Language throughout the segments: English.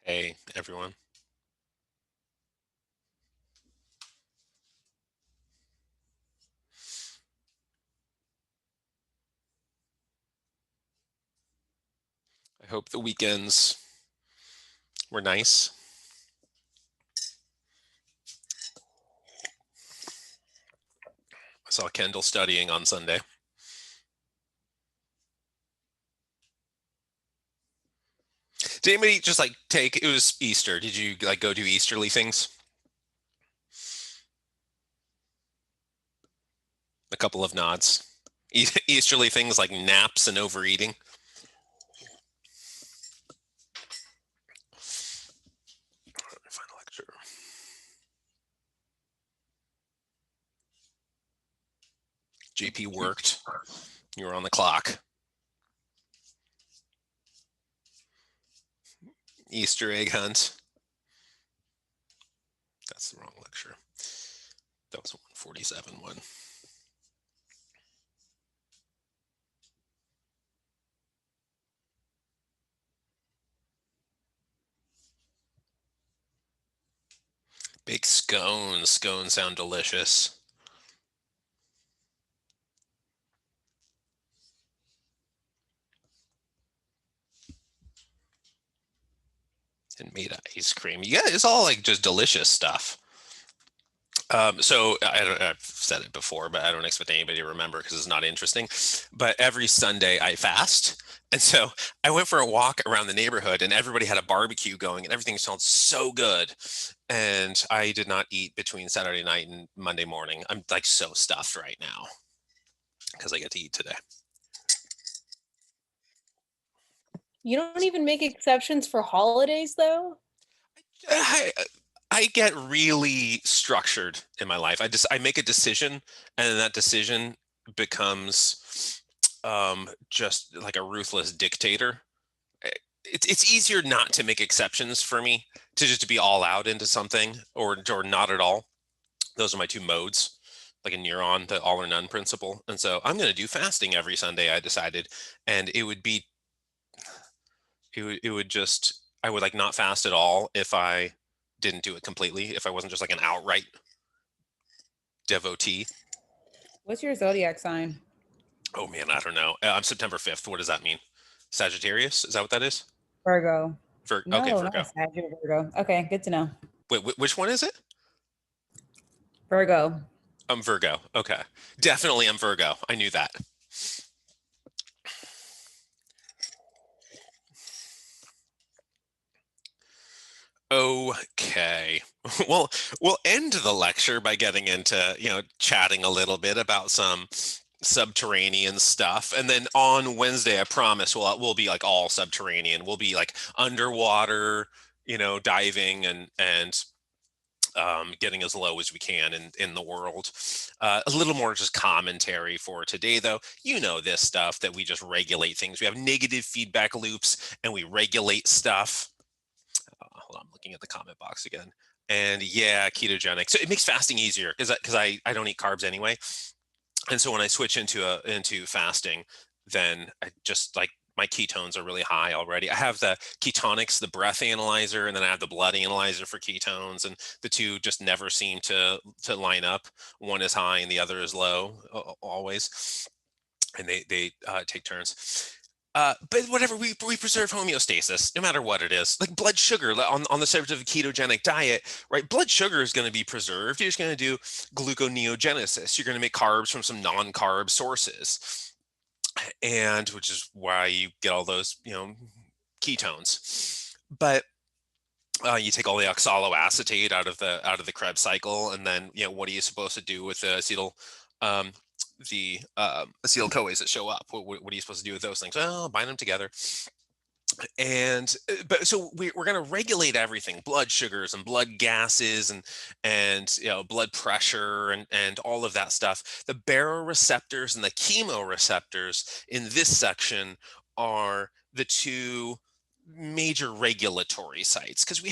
Hey, everyone. I hope the weekends were nice. I saw Kendall studying on Sunday. Did anybody just like take, it was Easter. Did you like go do Easterly things? A couple of nods. Easterly things like naps and overeating. Let me find a lecture. JP worked. You were on the clock. Easter egg hunt. That's the wrong lecture. That was 147 one. Big scones. Scones sound delicious. And made ice cream. Yeah, it's all like just delicious stuff. So I've said it before, but I don't expect anybody to remember because it's not interesting. But every Sunday I fast. And so I went for a walk around the neighborhood and everybody had a barbecue going and everything smelled so good. And I did not eat between Saturday night and Monday morning. I'm like so stuffed right now because I get to eat today. You don't even make exceptions for holidays, though? I, I get really structured in my life. I make a decision and then that decision becomes just like a ruthless dictator. It's easier not to make exceptions for me to just to be all out into something or not at all. Those are my two modes, like a neuron, the all or none principle. And so I'm going to do fasting every Sunday, I decided, and it would just I would like not fast at all if I didn't do it completely, if I wasn't just like an outright devotee. What's your zodiac sign? Oh man, I don't know. I'm September 5th. What does that mean? Sagittarius? Is that what that is? Virgo. Okay, No, not a Virgo. Sag, you're Virgo. Okay, good to know. Wait, which one is it? Virgo. I'm Virgo. Okay. Definitely I'm Virgo. I knew that. Okay. Well, we'll end the lecture by getting into, chatting a little bit about some subterranean stuff. And then on Wednesday, I promise we'll be like all subterranean. We'll be like underwater, diving and getting as low as we can in the world. A little more just commentary for today, though. You know this stuff that we just regulate things. We have negative feedback loops and we regulate stuff. Hold on, I'm looking at the comment box again. And yeah, ketogenic. So it makes fasting easier because I don't eat carbs anyway. And so when I switch into fasting, then I just like my ketones are really high already. I have the ketonics, the breath analyzer, and then I have the blood analyzer for ketones, and the two just never seem to line up. One is high and the other is low always, and they take turns. But whatever, we preserve homeostasis, no matter what it is. Like blood sugar on the subject of a ketogenic diet, right? Blood sugar is going to be preserved. You're just going to do gluconeogenesis. You're going to make carbs from some non-carb sources, and which is why you get all those, ketones. But you take all the oxaloacetate out of the Krebs cycle, and then what are you supposed to do with um, the acetyl CoAs that show up? What are you supposed to do with those things? Well, bind them together. And but so we're going to regulate everything: blood sugars and blood gases and blood pressure and all of that stuff. The baroreceptors and the chemoreceptors in this section are the two major regulatory sites, because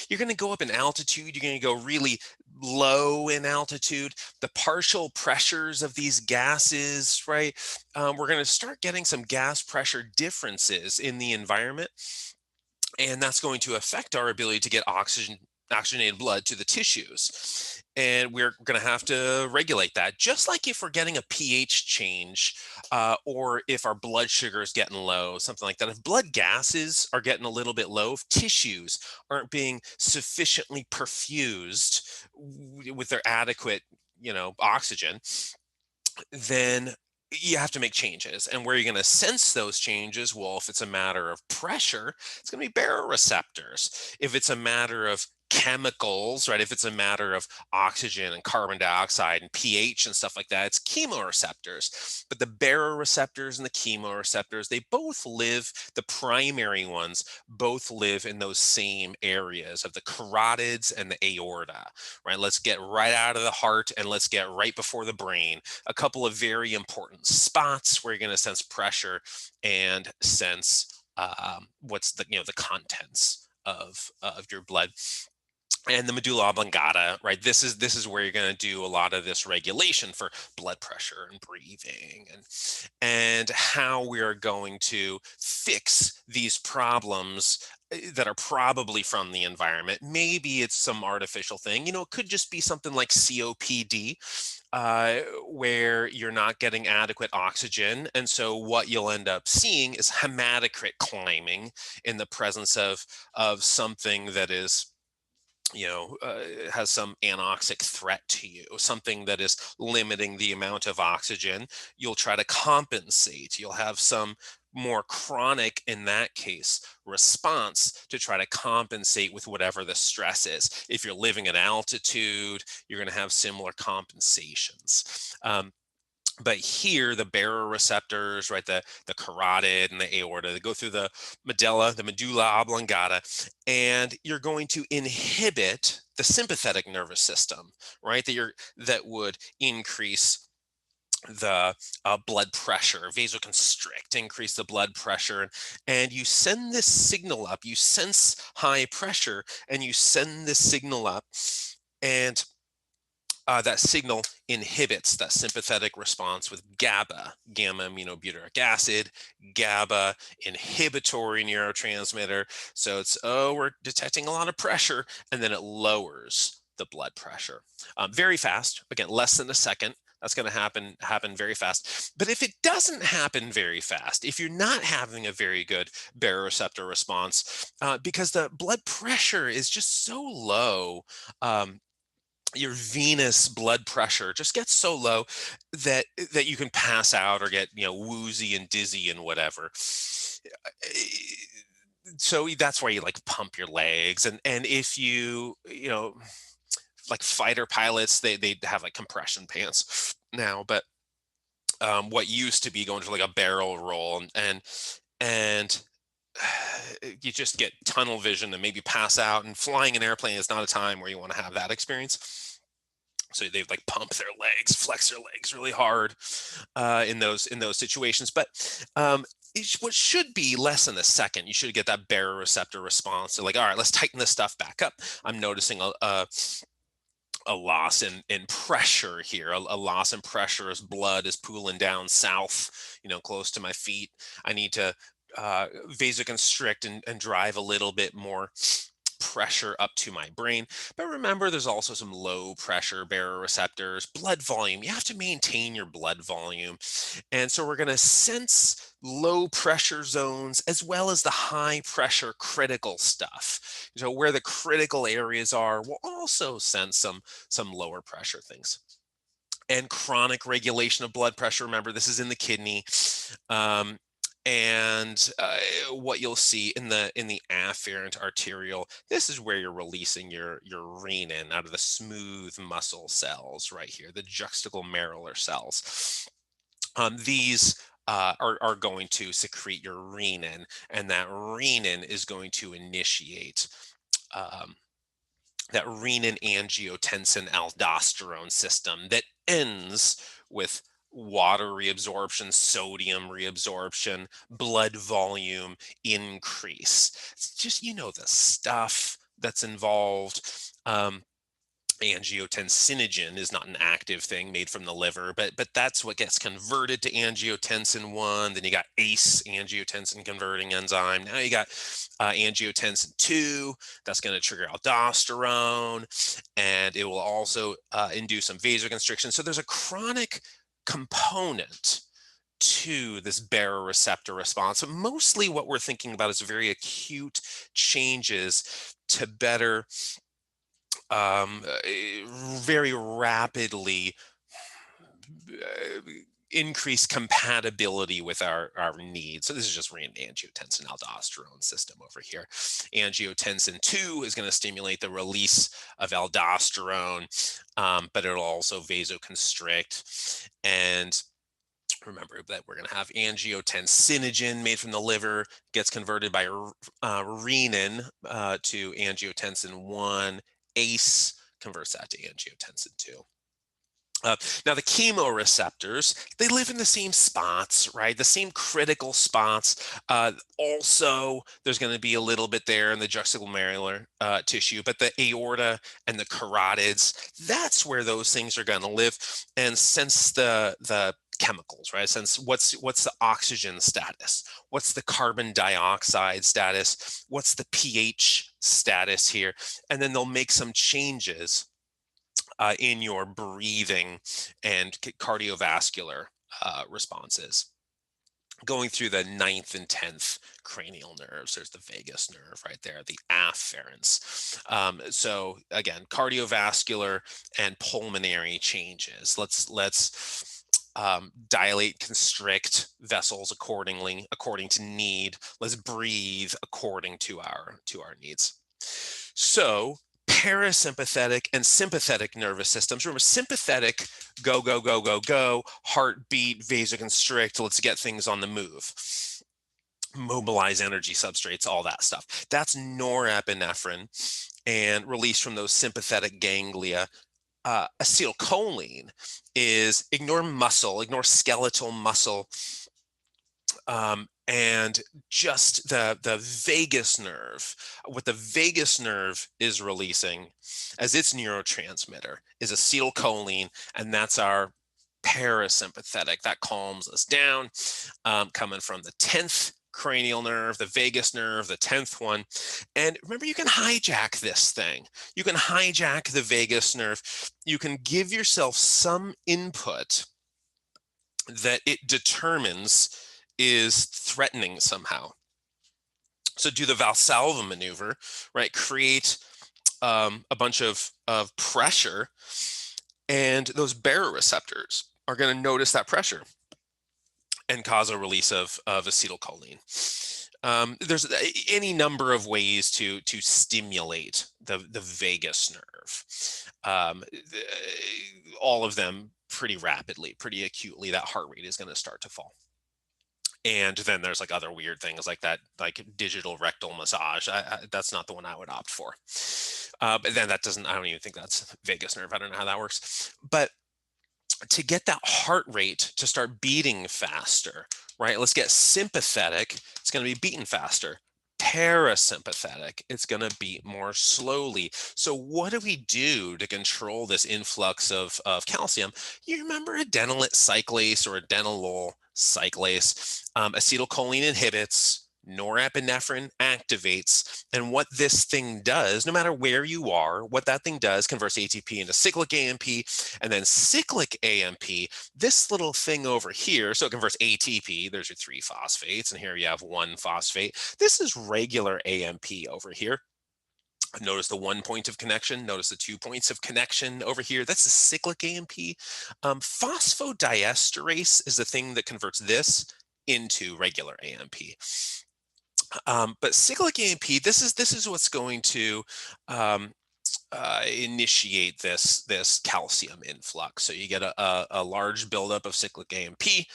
you're going to go up in altitude, you're going to go really low in altitude. The partial pressures of these gases, right? We're going to start getting some gas pressure differences in the environment. and that's going to affect our ability to get oxygenated blood to the tissues. And we're going to have to regulate that, just like if we're getting a pH change, or if our blood sugar is getting low, something like that. If blood gases are getting a little bit low, if tissues aren't being sufficiently perfused with their adequate, oxygen, then you have to make changes. And where you're going to sense those changes, well, if it's a matter of pressure, it's going to be baroreceptors. If it's a matter of chemicals, right? If it's a matter of oxygen and carbon dioxide and pH and stuff like that, it's chemoreceptors. But the baroreceptors and the chemoreceptors, they both live, the primary ones both live in those same areas of the carotids and the aorta, right? Let's get right out of the heart and let's get right before the brain. A couple of very important spots where you're going to sense pressure and sense what's the contents of your blood. And the medulla oblongata, right? This is where you're going to do a lot of this regulation for blood pressure and breathing, and how we are going to fix these problems that are probably from the environment. Maybe it's some artificial thing. It could just be something like COPD, where you're not getting adequate oxygen. And so what you'll end up seeing is hematocrit climbing in the presence of something that is, has some anoxic threat to you, something that is limiting the amount of oxygen. You'll try to compensate. You'll have some more chronic, in that case, response to try to compensate with whatever the stress is. If you're living at altitude, you're going to have similar compensations. But here, the baroreceptors, right, the carotid and the aorta, they go through the medulla oblongata, and you're going to inhibit the sympathetic nervous system, right? That would increase the blood pressure, vasoconstrict, increase the blood pressure, and you send this signal up. You sense high pressure, and you send this signal up, and that signal inhibits that sympathetic response with GABA, gamma aminobutyric acid, GABA, inhibitory neurotransmitter. So we're detecting a lot of pressure, and then it lowers the blood pressure. Very fast, again, less than a second. That's going to happen very fast. But if it doesn't happen very fast, if you're not having a very good baroreceptor response, because the blood pressure is just so low, your venous blood pressure just gets so low that you can pass out or get woozy and dizzy and whatever. So that's why you like pump your legs, and if like fighter pilots, they have like compression pants now. But what used to be going to like a barrel roll, and you just get tunnel vision and maybe pass out, and flying an airplane is not a time where you want to have that experience. So they like pump their legs, flex their legs really hard in those situations. But what should be less than a second, you should get that baroreceptor response. They're like, all right, let's tighten this stuff back up. I'm noticing a loss in pressure here, a loss in pressure as blood is pooling down south, close to my feet. I need to vasoconstrict and drive a little bit more pressure up to my brain. But remember, there's also some low pressure baroreceptors. Blood volume, you have to maintain your blood volume. And so we're going to sense low pressure zones as well as the high pressure critical stuff. So where the critical areas are, we'll also sense some lower pressure things. And chronic regulation of blood pressure, remember, this is in the kidney. And what you'll see in the afferent arterial, this is where you're releasing your renin out of the smooth muscle cells right here, the juxtaglomerular cells. These are going to secrete your renin, and that renin is going to initiate that renin angiotensin aldosterone system that ends with water reabsorption, sodium reabsorption, blood volume increase. It's just, the stuff that's involved. Angiotensinogen is not an active thing made from the liver, but that's what gets converted to angiotensin 1. Then you got ACE, angiotensin converting enzyme. Now you got angiotensin 2, that's going to trigger aldosterone, and it will also induce some vasoconstriction. So there's a chronic component to this baroreceptor response. But mostly what we're thinking about is very acute changes to better very rapidly increase compatibility with our needs. So this is just random angiotensin aldosterone system over here. Angiotensin 2 is going to stimulate the release of aldosterone, but it'll also vasoconstrict. And remember that we're going to have angiotensinogen made from the liver, gets converted by renin to angiotensin 1. ACE converts that to angiotensin 2. Now the chemoreceptors, they live in the same spots, right? The same critical spots. Also, there's going to be a little bit there in the juxtaglomerular tissue, but the aorta and the carotids, that's where those things are going to live. And since the chemicals, right? Since what's the oxygen status? What's the carbon dioxide status? What's the pH status here? And then they'll make some changes in your breathing and cardiovascular responses. Going through the 9th and 10th cranial nerves, there's the vagus nerve right there, the afferents. So again, cardiovascular and pulmonary changes. Let's dilate, constrict vessels according to need. Let's breathe according to our needs. So parasympathetic and sympathetic nervous systems. Remember, sympathetic, go, go, go, go, go, heartbeat, vasoconstrict, let's get things on the move. Mobilize energy substrates, all that stuff. That's norepinephrine and released from those sympathetic ganglia. Acetylcholine is ignore skeletal muscle, and just the vagus nerve. What the vagus nerve is releasing as its neurotransmitter is acetylcholine, and that's our parasympathetic. That calms us down, coming from the 10th cranial nerve, the vagus nerve, the 10th one. And remember, you can hijack this thing. You can hijack the vagus nerve. You can give yourself some input that it determines is threatening somehow. So do the Valsalva maneuver, right? Create a bunch of pressure, and those baroreceptors are going to notice that pressure and cause a release of acetylcholine. There's any number of ways to stimulate the vagus nerve. All of them pretty rapidly, pretty acutely. That heart rate is going to start to fall. And then there's like other weird things like that, like digital rectal massage. That's not the one I would opt for. But then I don't even think that's vagus nerve. I don't know how that works. But to get that heart rate to start beating faster, right? Let's get sympathetic. It's going to be beating faster. Parasympathetic, it's going to beat more slowly. So what do we do to control this influx of calcium? You remember adenylyl cyclase or adenylyl cyclase? Acetylcholine inhibits, norepinephrine activates, and what this thing does, no matter where you are, what that thing does, converts ATP into cyclic AMP, and then cyclic AMP, this little thing over here, so it converts ATP, there's your 3 phosphates, and here you have 1 phosphate. This is regular AMP over here. Notice the 1 point of connection, notice the 2 points of connection over here. That's the cyclic AMP. Phosphodiesterase is the thing that converts this into regular AMP. But cyclic AMP, this is what's going to initiate this calcium influx. So you get a large buildup of cyclic AMP.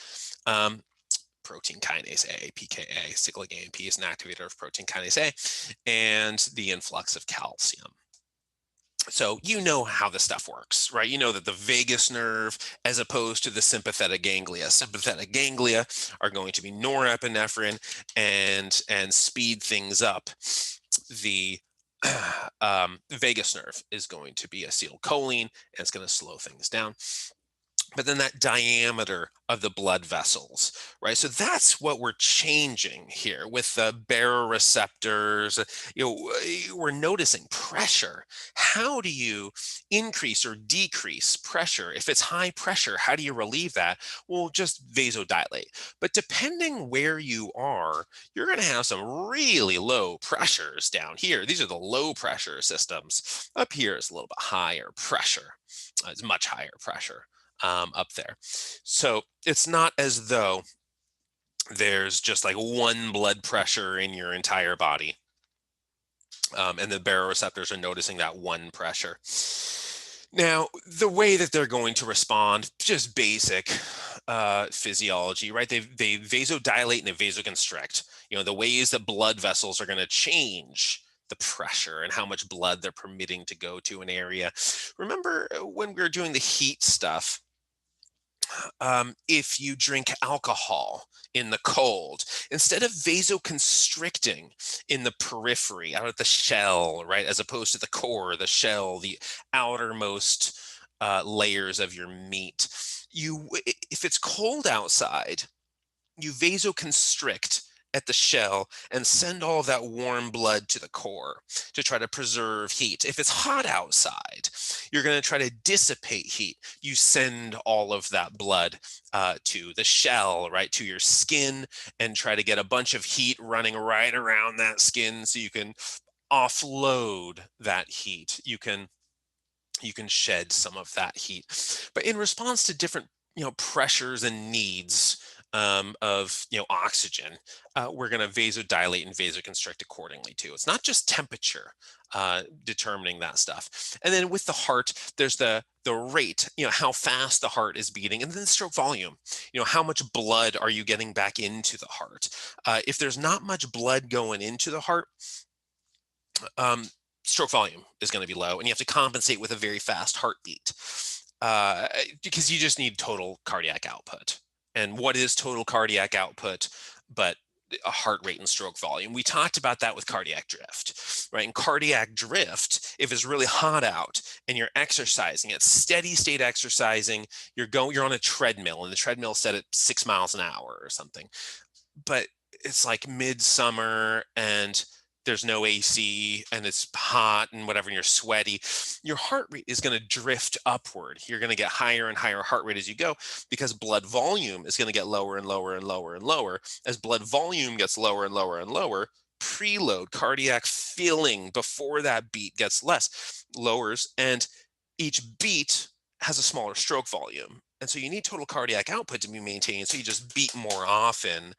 Protein kinase A, PKA. Cyclic AMP is an activator of protein kinase A, and the influx of calcium. So you know how this stuff works, right? You know that the vagus nerve, as opposed to the sympathetic ganglia are going to be norepinephrine and speed things up. The Vagus nerve is going to be acetylcholine, and it's going to slow things down. But then that diameter of the blood vessels, right? So that's what we're changing here with the baroreceptors. We're noticing pressure. How do you increase or decrease pressure? If it's high pressure, how do you relieve that? Well, just vasodilate. But depending where you are, you're going to have some really low pressures down here. These are the low pressure systems. Up here is a little bit higher pressure. It's much higher pressure up there. So it's not as though there's just like one blood pressure in your entire body. And the baroreceptors are noticing that one pressure. Now, the way that they're going to respond, just basic physiology, right? They vasodilate and they vasoconstrict. The ways that blood vessels are going to change the pressure and how much blood they're permitting to go to an area. Remember when we were doing the heat stuff, if you drink alcohol in the cold, instead of vasoconstricting in the periphery, out at the shell, right, as opposed to the core, the shell, the outermost layers of your meat, if it's cold outside, you vasoconstrict at the shell and send all of that warm blood to the core to try to preserve heat. If it's hot outside, you're going to try to dissipate heat. You send all of that blood to the shell, right, to your skin, and try to get a bunch of heat running right around that skin so you can offload that heat. You can shed some of that heat. But in response to different pressures and needs of oxygen, we're going to vasodilate and vasoconstrict accordingly too. It's not just temperature determining that stuff. And then with the heart, there's the rate, how fast the heart is beating, and then stroke volume. How much blood are you getting back into the heart? If there's not much blood going into the heart, stroke volume is going to be low, and you have to compensate with a very fast heartbeat because you just need total cardiac output. And what is total cardiac output but a heart rate and stroke volume? We talked about that with cardiac drift, right? And cardiac drift, if it's really hot out and you're exercising, it's steady state exercising, you're on a treadmill, and the treadmill set at 6 miles an hour or something. But it's like midsummer and there's no AC and it's hot and whatever, and you're sweaty, your heart rate is going to drift upward. You're going to get higher and higher heart rate as you go because blood volume is going to get lower and lower and lower and lower. As blood volume gets lower and lower and lower, preload, cardiac filling before that beat gets lowers, and each beat has a smaller stroke volume. And so you need total cardiac output to be maintained. So you just beat more often.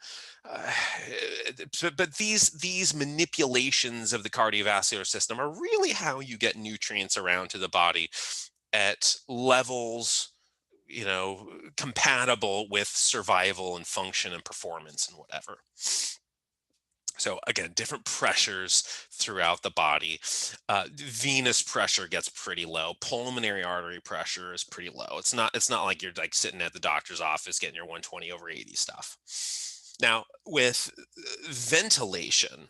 But these manipulations of the cardiovascular system are really how you get nutrients around to the body at levels, compatible with survival and function and performance and whatever. So again, different pressures throughout the body. Venous pressure gets pretty low. Pulmonary artery pressure is pretty low. It's not like you're like sitting at the doctor's office getting your 120/80 stuff. Now, with ventilation,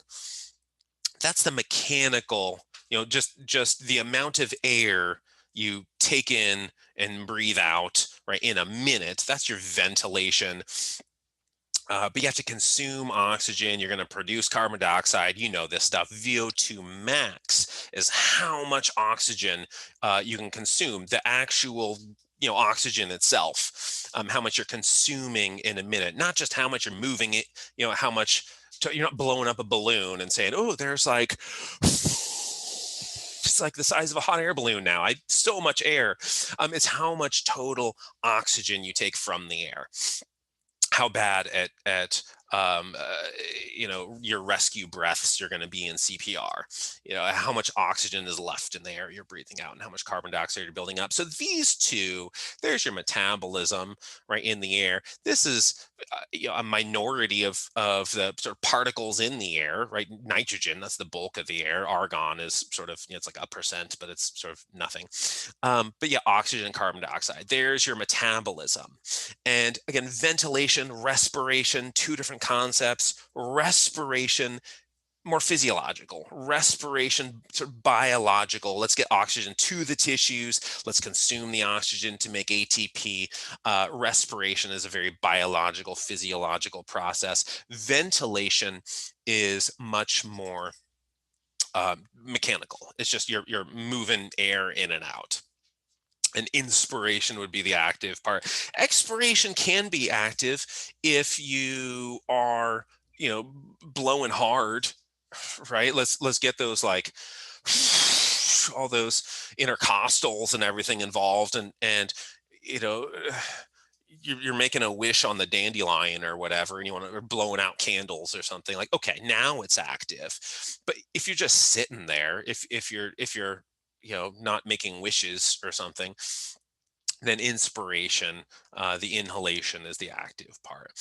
that's the mechanical, just the amount of air you take in and breathe out, right, in a minute. That's your ventilation. But you have to consume oxygen. You're going to produce carbon dioxide. This stuff. VO2 max is how much oxygen you can consume. The actual oxygen itself, how much you're consuming in a minute, not just how much you're moving it, how much you're not blowing up a balloon and saying, oh, there's like, it's like the size of a hot air balloon now. So much air. It's how much total oxygen you take from the air. How bad at your rescue breaths you're going to be in CPR, how much oxygen is left in the air you're breathing out and how much carbon dioxide you're building up. So these two, there's your metabolism right in the air. This is a minority of the sort of particles in the air, right? Nitrogen, that's the bulk of the air. Argon is sort of, it's like 1%, but it's sort of nothing. But yeah, oxygen and carbon dioxide, there's your metabolism. And again, ventilation, respiration, two different concepts. Respiration more physiological, respiration, sort of biological. Let's get oxygen to the tissues. Let's consume the oxygen to make ATP. Respiration is a very biological, physiological process. Ventilation is much more mechanical. It's just you're moving air in and out. And inspiration would be the active part. Expiration can be active if you are, blowing hard, right? Let's get those like all those intercostals and everything involved, and you know you're making a wish on the dandelion or whatever, and you want to, or blowing out candles or something. Like, okay, now it's active. But if you're just sitting there, if you're not making wishes or something, then inspiration, the inhalation is the active part.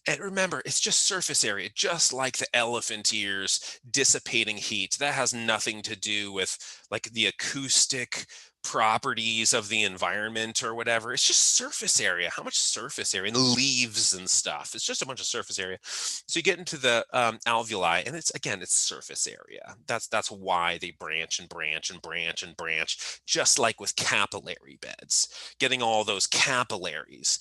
And remember, it's just surface area, just like the elephant ears dissipating heat. That has nothing to do with like the acoustic properties of the environment or whatever. It's just surface area. How much surface area, and leaves and stuff. It's just a bunch of surface area. So you get into the alveoli, and it's surface area. That's why they branch and branch and branch and branch, just like with capillary beds. Getting all those capillaries,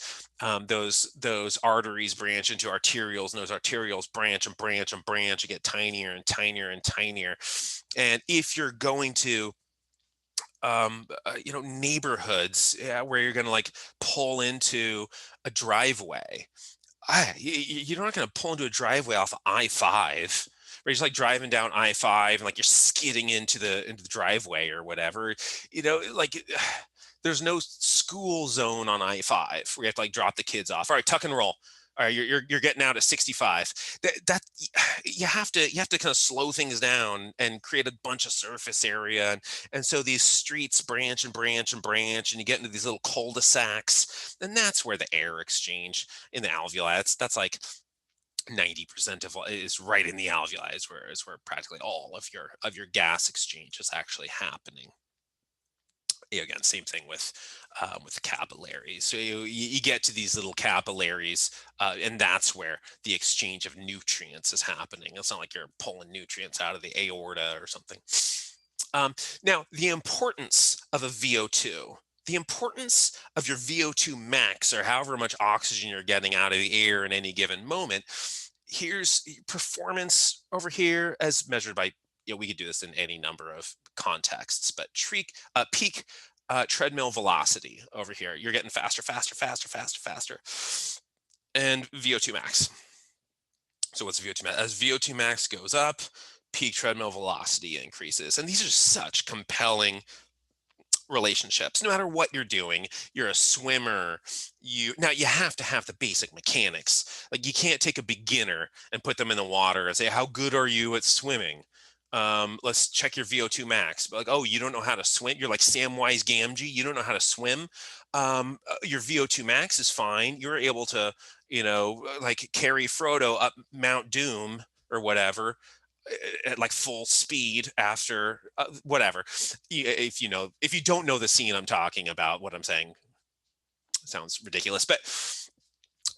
those arteries branch into arterioles, and those arterioles branch and branch and branch and get tinier and tinier and tinier. And if you're going to neighborhoods, where you're going to like pull into a driveway, you're not going to pull into a driveway off of I-5. Where you're just like driving down I-5 and like you're skidding into the driveway or whatever. Like there's no school zone on I-5 where you have to like drop the kids off. All right, tuck and roll. All right, you're getting out at 65. That you have to kind of slow things down and create a bunch of surface area, and so these streets branch and branch and branch, and you get into these little cul-de-sacs, and that's where the air exchange in the alveoli. That's like 90% of what is right in the alveoli, is where practically all of your gas exchange is actually happening. Again, same thing with the capillaries. So you get to these little capillaries, and that's where the exchange of nutrients is happening. It's not like you're pulling nutrients out of the aorta or something. Now, the importance of a VO2, the importance of your VO2 max, or however much oxygen you're getting out of the air in any given moment. Here's performance over here as measured by, we could do this in any number of contexts, but peak treadmill velocity over here. You're getting faster, faster, faster, faster, faster. And VO2 max. So what's VO2 max? As VO2 max goes up, peak treadmill velocity increases. And these are such compelling relationships. No matter what you're doing, you're a swimmer, you have to have the basic mechanics. Like, you can't take a beginner and put them in the water and say, how good are you at swimming? Let's check your VO2 max. But like, oh, you don't know how to swim? You're like Samwise Gamgee, you don't know how to swim? Your VO2 max is fine. You're able to, like carry Frodo up Mount Doom or whatever at like full speed after whatever. If you don't know the scene I'm talking about, what I'm saying sounds ridiculous,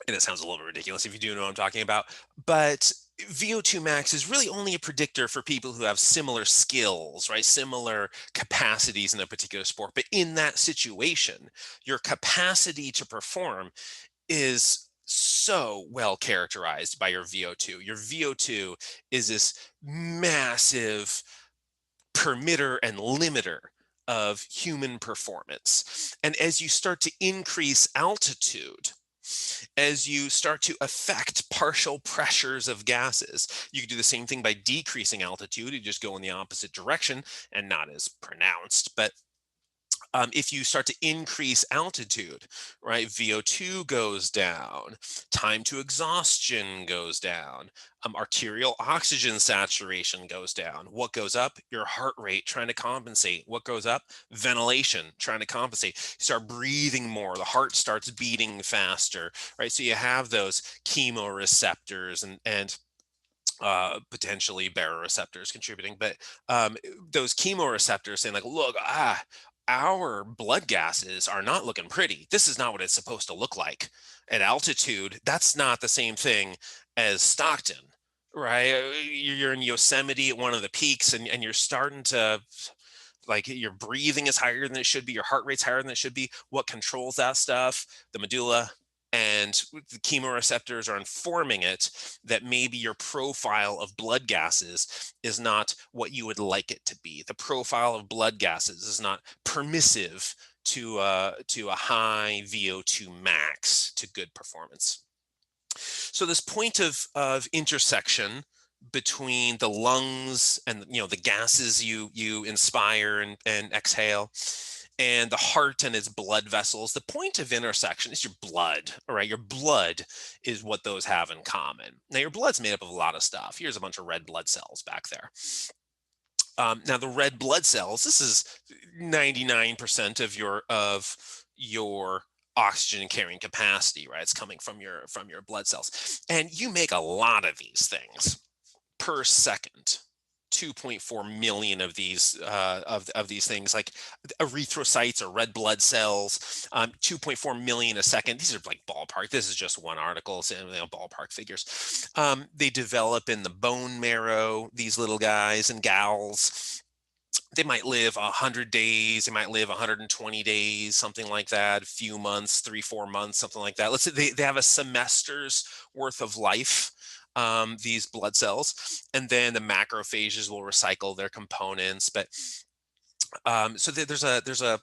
and it sounds a little ridiculous if you do know what I'm talking about. But VO2 max is really only a predictor for people who have similar skills, right? Similar capacities in a particular sport. But in that situation, your capacity to perform is so well characterized by your VO2. Your VO2 is this massive permitter and limiter of human performance. And as you start to increase altitude, as you start to affect partial pressures of gases, you can do the same thing by decreasing altitude. You just go in the opposite direction, and not as pronounced, but if you start to increase altitude, right, VO2 goes down, time to exhaustion goes down, arterial oxygen saturation goes down. What goes up? Your heart rate, trying to compensate. What goes up? Ventilation, trying to compensate. You start breathing more, the heart starts beating faster, right? So you have those chemoreceptors and potentially baroreceptors contributing, but those chemoreceptors saying like, look, our blood gases are not looking pretty. This is not what it's supposed to look like at altitude. That's not the same thing as Stockton, right? You're in Yosemite at one of the peaks, and you're starting to, like, your breathing is higher than it should be, your heart rate's higher than it should be. What controls that stuff? The medulla, and the chemoreceptors are informing it that maybe your profile of blood gases is not what you would like it to be. The profile of blood gases is not permissive to a high VO2 max, to good performance. So this point of intersection between the lungs and, the gases you inspire and exhale, and the heart and its blood vessels, the point of intersection is your blood. All right, your blood is what those have in common. Now, your blood's made up of a lot of stuff. Here's a bunch of red blood cells back there. Now, the red blood cells, this is 99% of your oxygen carrying capacity, right? It's coming from your blood cells, and you make a lot of these things per second. 2.4 million of these of these things, like erythrocytes or red blood cells. 2.4 million a second. These are like ballpark. This is just one article, so, ballpark figures. They develop in the bone marrow. These little guys and gals, they might live 100 days, they might live 120 days, something like that, a few months, 3-4 months, something like that. Let's say they have a semester's worth of life, these blood cells, and then the macrophages will recycle their components. But so there's a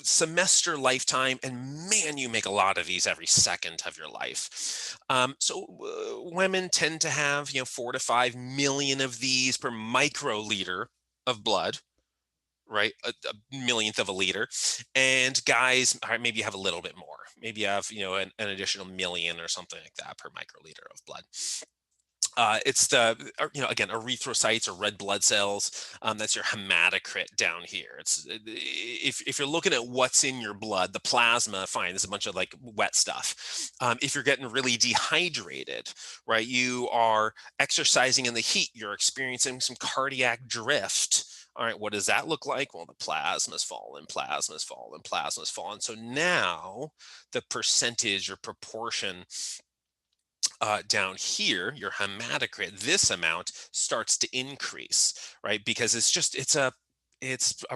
semester lifetime, and man, you make a lot of these every second of your life. Women tend to have 4 to 5 million of these per microliter of blood, right? A millionth of a liter. And guys, all right, maybe you have a little bit more. Maybe you have, an additional million or something like that per microliter of blood. It's the, again, erythrocytes or red blood cells. That's your hematocrit down here. It's if you're looking at what's in your blood, the plasma, fine, there's a bunch of like wet stuff. If you're getting really dehydrated, right, you are exercising in the heat, you're experiencing some cardiac drift. All right, what does that look like? Well, the plasma's falling, plasma's falling, plasma's falling. So now the percentage or proportion down here, your hematocrit, this amount starts to increase, right? Because it's a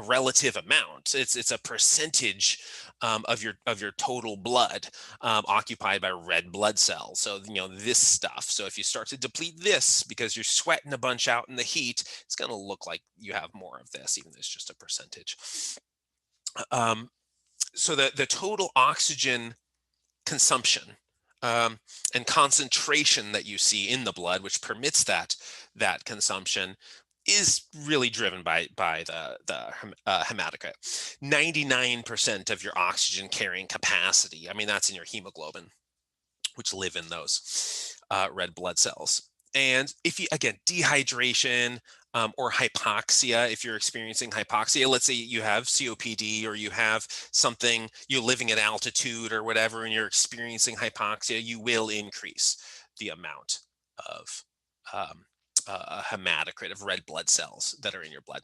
relative amount. It's a percentage of your total blood occupied by red blood cells. So this stuff. So if you start to deplete this because you're sweating a bunch out in the heat, it's going to look like you have more of this, even though it's just a percentage. So the total oxygen consumption and concentration that you see in the blood, which permits that consumption, is really driven by the hematocrit. 99% of your oxygen carrying capacity, I mean, that's in your hemoglobin, which live in those red blood cells. And if you, again, dehydration or hypoxia, if you're experiencing hypoxia, let's say you have COPD or you have something, you're living at altitude or whatever, and you're experiencing hypoxia, you will increase the amount of hematocrit, of red blood cells that are in your blood.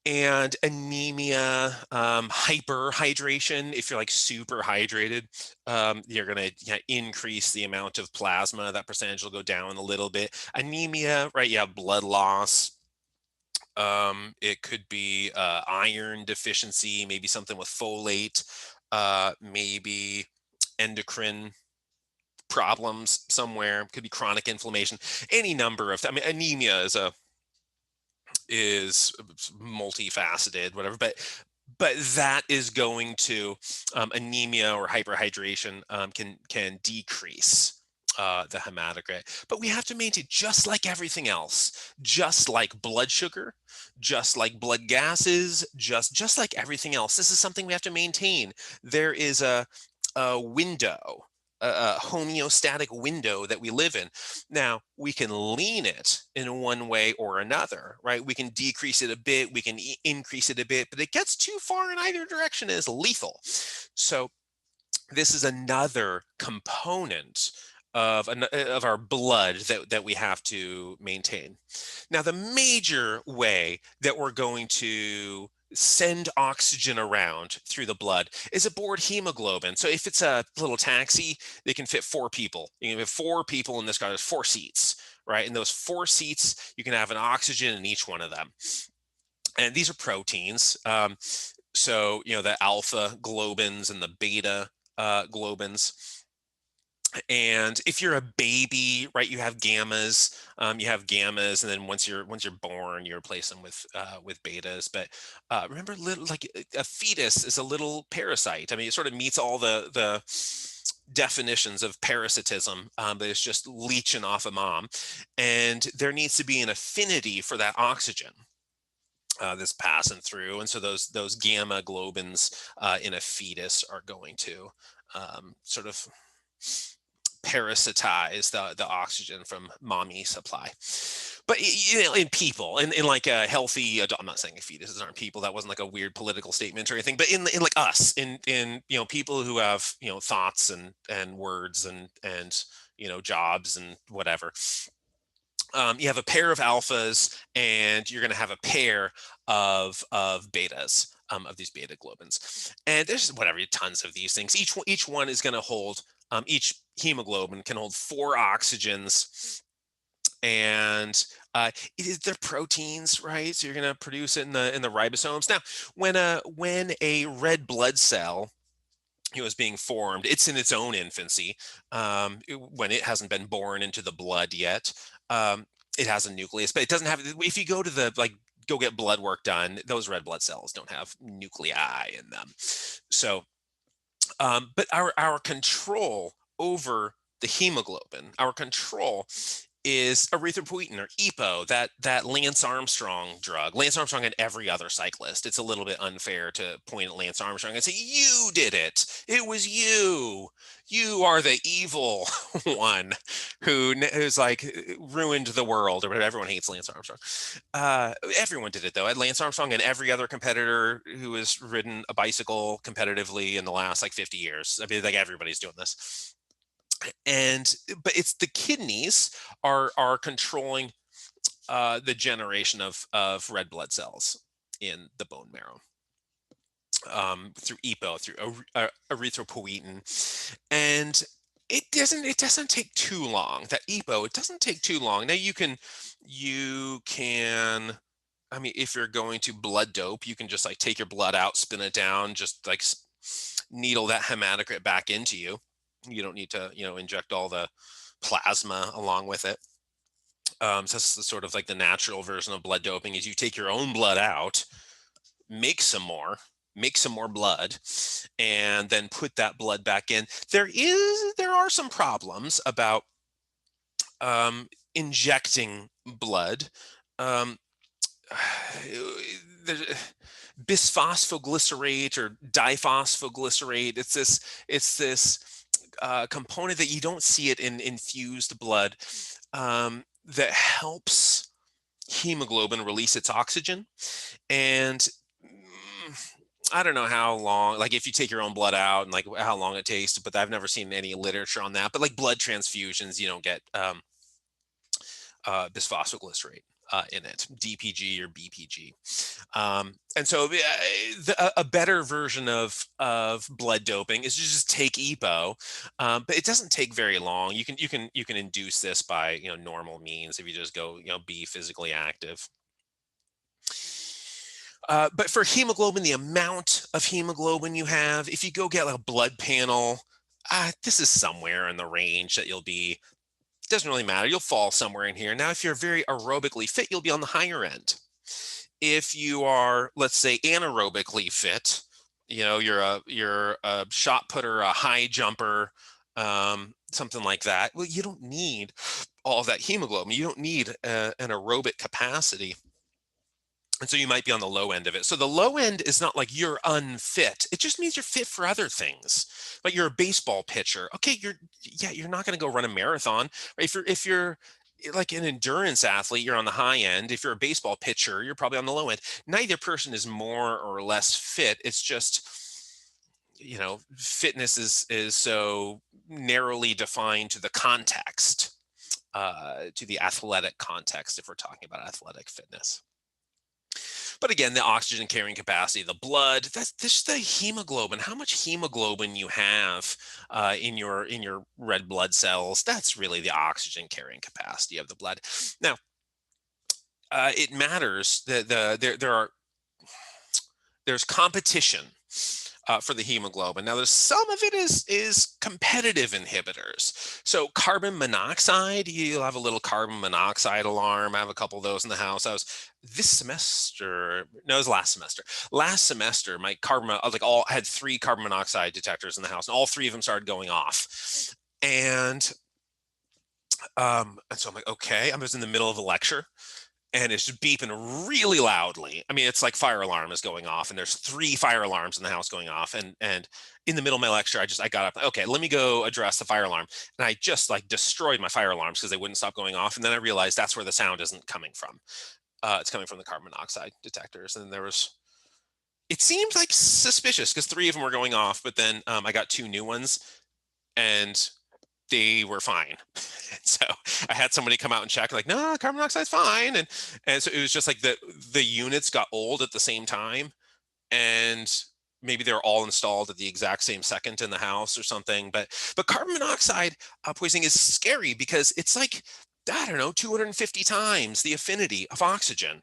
And anemia, hyperhydration, if you're like super hydrated, you're going to increase the amount of plasma. That percentage will go down a little bit. Anemia, right? You have blood loss. It could be iron deficiency, maybe something with folate, maybe endocrine problems somewhere. Could be chronic inflammation. Any number of, I mean, anemia is multifaceted, whatever, but that is going to anemia or hyperhydration can decrease the hematocrit. But we have to maintain, just like everything else, just like blood sugar, just like blood gases, just like everything else. This is something we have to maintain. There is a window, a homeostatic window that we live in. Now, we can lean it in one way or another, right? We can decrease it a bit, we can increase it a bit, but it gets too far in either direction and is lethal. So this is another component of our blood that we have to maintain. Now, the major way that we're going to send oxygen around through the blood is aboard hemoglobin. So if it's a little taxi, they can fit 4 people. You can have 4 people in this car. There's 4 seats, right? And those 4 seats, you can have an oxygen in each one of them. And these are proteins. So, the alpha globins and the beta globins. And if you're a baby, right, you have gammas. And then once you're born, you replace them with betas. But remember, a fetus is a little parasite. I mean, it sort of meets all the definitions of parasitism, but it's just leeching off a mom, and there needs to be an affinity for that oxygen that's passing through, and so those gamma globins in a fetus are going to sort of parasitize the oxygen from mommy supply. But in people, in like a healthy adult, I'm not saying fetuses aren't people. That wasn't like a weird political statement or anything. But in like us, in people who have thoughts and words and jobs and whatever. You have a pair of alphas, and you're going to have a pair of betas, of these beta globins. And there's whatever tons of these things. Each one is going to hold, each hemoglobin can hold 4 oxygens, and they're proteins, right? So you're going to produce it in the ribosomes. Now, when a red blood cell is being formed, it's in its own infancy, when it hasn't been born into the blood yet. It has a nucleus, but it doesn't have. If you go to go get blood work done, those red blood cells don't have nuclei in them. So, but our control over the hemoglobin, our control is erythropoietin, or EPO, that Lance Armstrong drug. Lance Armstrong and every other cyclist. It's a little bit unfair to point at Lance Armstrong and say, you did it. It was you. You are the evil one who's like ruined the world, or whatever. Everyone hates Lance Armstrong. Everyone did it, though. Lance Armstrong and every other competitor who has ridden a bicycle competitively in the last like 50 years. I mean, like, everybody's doing this. But it's the kidneys are controlling the generation of red blood cells in the bone marrow, through EPO, through erythropoietin. And it doesn't take too long. That EPO, it doesn't take too long. Now you can I mean, if you're going to blood dope, you can just like take your blood out, spin it down, just like needle that hematocrit back into you. You don't need to, inject all the plasma along with it. So this is sort of like the natural version of blood doping, is you take your own blood out, make some more blood, and then put that blood back in. There are some problems about injecting blood. Um, Bisphosphoglycerate or diphosphoglycerate. It's this component that you don't see it in infused blood, that helps hemoglobin release its oxygen. And I don't know how long, like if you take your own blood out, and like how long it takes, but I've never seen any literature on that. But like blood transfusions, you don't get bisphosphoglycerate in it, DPG or BPG. And so a better version of blood doping is to just take EPO, but it doesn't take very long. You can induce this by normal means if you just go be physically active. But for hemoglobin, the amount of hemoglobin you have, if you go get like a blood panel, this is somewhere in the range that you'll be. Doesn't really matter. You'll fall somewhere in here. Now, if you're very aerobically fit, you'll be on the higher end. If you are, let's say, anaerobically fit, you're a shot putter, a high jumper, something like that. Well, you don't need all that hemoglobin. You don't need an aerobic capacity. And so you might be on the low end of it. So the low end is not like you're unfit. It just means you're fit for other things. Like you're a baseball pitcher. Okay, you're not going to go run a marathon. If you're like an endurance athlete, you're on the high end. If you're a baseball pitcher, you're probably on the low end. Neither person is more or less fit. It's just, fitness is so narrowly defined to the context, to the athletic context, if we're talking about athletic fitness. But again, the oxygen carrying capacity of the blood, that's just the hemoglobin, how much hemoglobin you have in your red blood cells. That's really the oxygen carrying capacity of the blood. Now, it matters that there's competition for the hemoglobin. Now, there's some of it is competitive inhibitors. So carbon monoxide, you'll have a little carbon monoxide alarm. I have a couple of those in the house. I was this semester, no, it was last semester. Last semester, my I had 3 carbon monoxide detectors in the house, and all 3 of them started going off. And so I'm like, okay, I was in the middle of a lecture, and it's just beeping really loudly. I mean, it's like fire alarm is going off, and there's 3 fire alarms in the house going off. And in the middle of my lecture, I got up. Okay, let me go address the fire alarm. And I just like destroyed my fire alarms because they wouldn't stop going off. And then I realized that's where the sound isn't coming from. It's coming from the carbon monoxide detectors. And it seemed like suspicious because 3 of them were going off, but then I got 2 new ones, and they were fine. So I had somebody come out and check, like, no, carbon monoxide's fine. And so it was just like the units got old at the same time, and maybe they're all installed at the exact same second in the house or something. But carbon monoxide poisoning is scary because it's like, I don't know, 250 times the affinity of oxygen.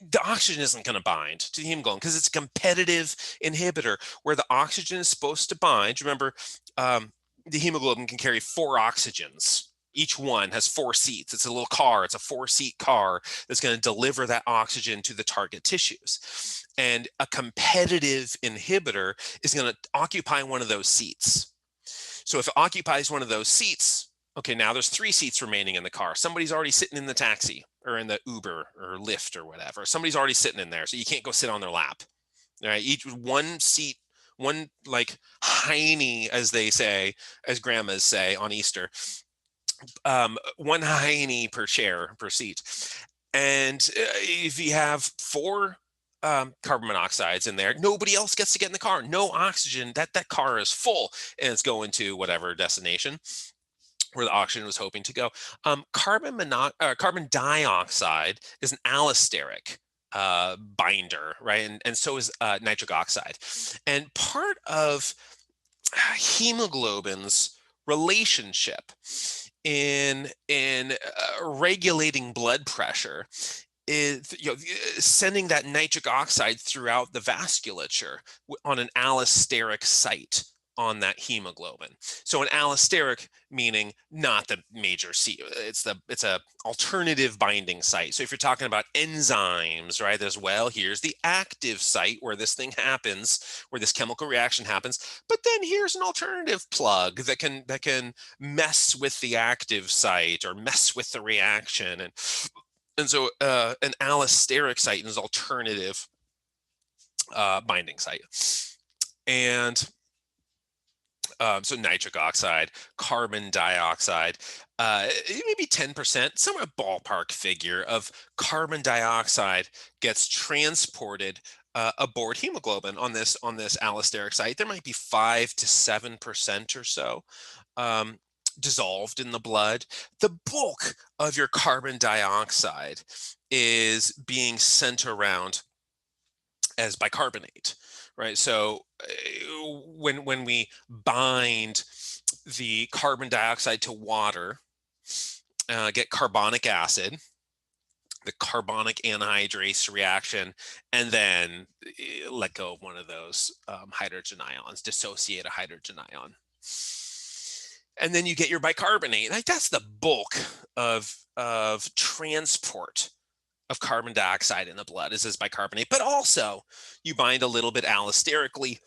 The oxygen isn't going to bind to the hemoglobin because it's a competitive inhibitor where the oxygen is supposed to bind. Remember, the hemoglobin can carry 4 oxygens. Each one has 4 seats. It's a little car. It's a 4-seat car that's going to deliver that oxygen to the target tissues. And a competitive inhibitor is going to occupy one of those seats. So if it occupies one of those seats, okay, now there's 3 seats remaining in the car. Somebody's already sitting in the taxi or in the Uber or Lyft or whatever. Somebody's already sitting in there, so you can't go sit on their lap. All right, each one seat, one like hiney, as they say, as grandmas say on Easter, one hiney per chair per seat. And if you have 4 carbon monoxides in there, nobody else gets to get in the car. No oxygen. That car is full, and it's going to whatever destination where the oxygen was hoping to go. Carbon dioxide is an allosteric binder, right? And so is nitric oxide. And part of hemoglobin's relationship in regulating blood pressure is sending that nitric oxide throughout the vasculature on an allosteric site on that hemoglobin. So an allosteric meaning not the major C, it's a alternative binding site. So if you're talking about enzymes, right, here's the active site where this thing happens, where this chemical reaction happens, but then here's an alternative plug that can mess with the active site or mess with the reaction. And so an allosteric site is alternative binding site. And so nitric oxide, carbon dioxide, maybe 10%, somewhere a ballpark figure of carbon dioxide gets transported aboard hemoglobin on this allosteric site. There might be 5 to 7% or so dissolved in the blood. The bulk of your carbon dioxide is being sent around as bicarbonate, right? So when we bind the carbon dioxide to water, get carbonic acid, the carbonic anhydrase reaction, and then let go of one of those hydrogen ions, dissociate a hydrogen ion. And then you get your bicarbonate. Like that's the bulk of transport of carbon dioxide in the blood is this bicarbonate, but also you bind a little bit allosterically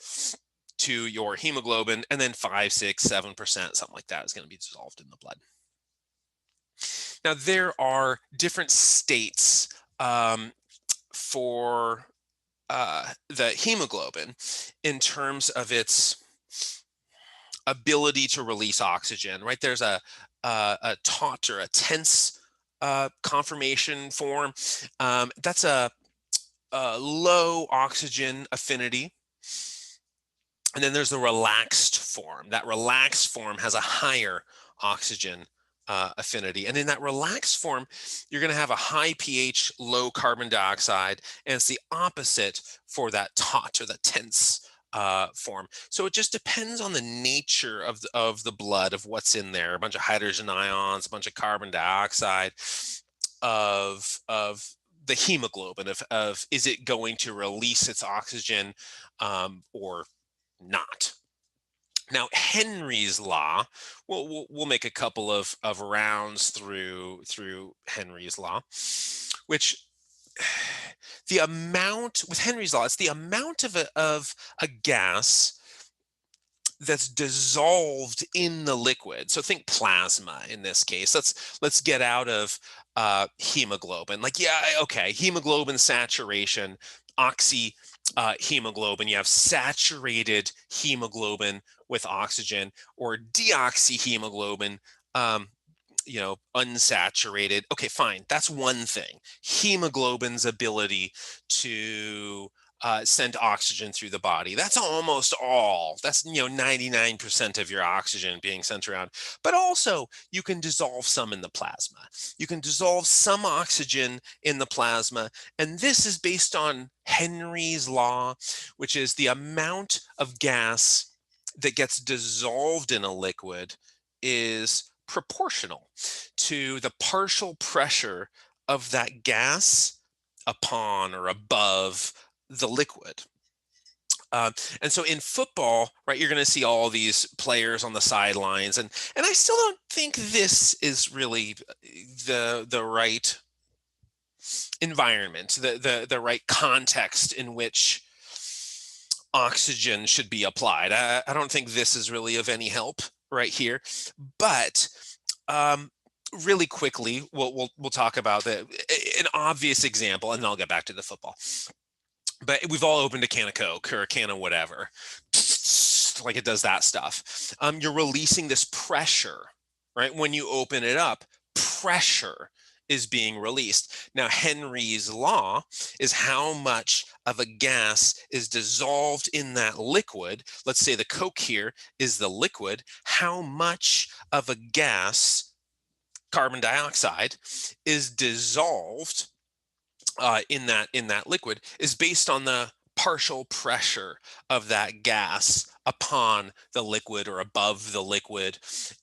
to your hemoglobin, and then 5, 6, 7%, something like that is going to be dissolved in the blood. Now, there are different states for the hemoglobin in terms of its ability to release oxygen, right? There's a taut or a tense conformation form. That's a low oxygen affinity. And then there's the relaxed form. That relaxed form has a higher oxygen affinity. And in that relaxed form, you're going to have a high pH, low carbon dioxide, and it's the opposite for that taut or that tense form. So it just depends on the nature of the blood, of what's in there. A bunch of hydrogen ions, a bunch of carbon dioxide, of the hemoglobin, of is it going to release its oxygen or not. Now, Henry's law, we'll make a couple of rounds through Henry's law, which the amount with Henry's law, it's the amount of a gas that's dissolved in the liquid. So think plasma in this case. Let's get out of hemoglobin. Like, yeah, okay, hemoglobin saturation, oxy hemoglobin. You have saturated hemoglobin with oxygen, or deoxyhemoglobin, unsaturated. Okay, fine. That's one thing. Hemoglobin's ability to send oxygen through the body. That's almost all. That's 99% of your oxygen being sent around. But also, you can dissolve some in the plasma. You can dissolve some oxygen in the plasma, and this is based on Henry's law, which is the amount of gas that gets dissolved in a liquid is proportional to the partial pressure of that gas upon or above the liquid. And so in football, right, you're going to see all these players on the sidelines, and I still don't think this is really the right environment, the right context in which oxygen should be applied. I don't think this is really of any help right here, but really quickly, we'll talk about an obvious example, and then I'll get back to the football. But we've all opened a can of Coke or a can of whatever, like it does that stuff. You're releasing this pressure, right? When you open it up, pressure is being released. Now, Henry's law is how much of a gas is dissolved in that liquid. Let's say the Coke here is the liquid. How much of a gas, carbon dioxide, is dissolved in that liquid is based on the partial pressure of that gas upon the liquid or above the liquid.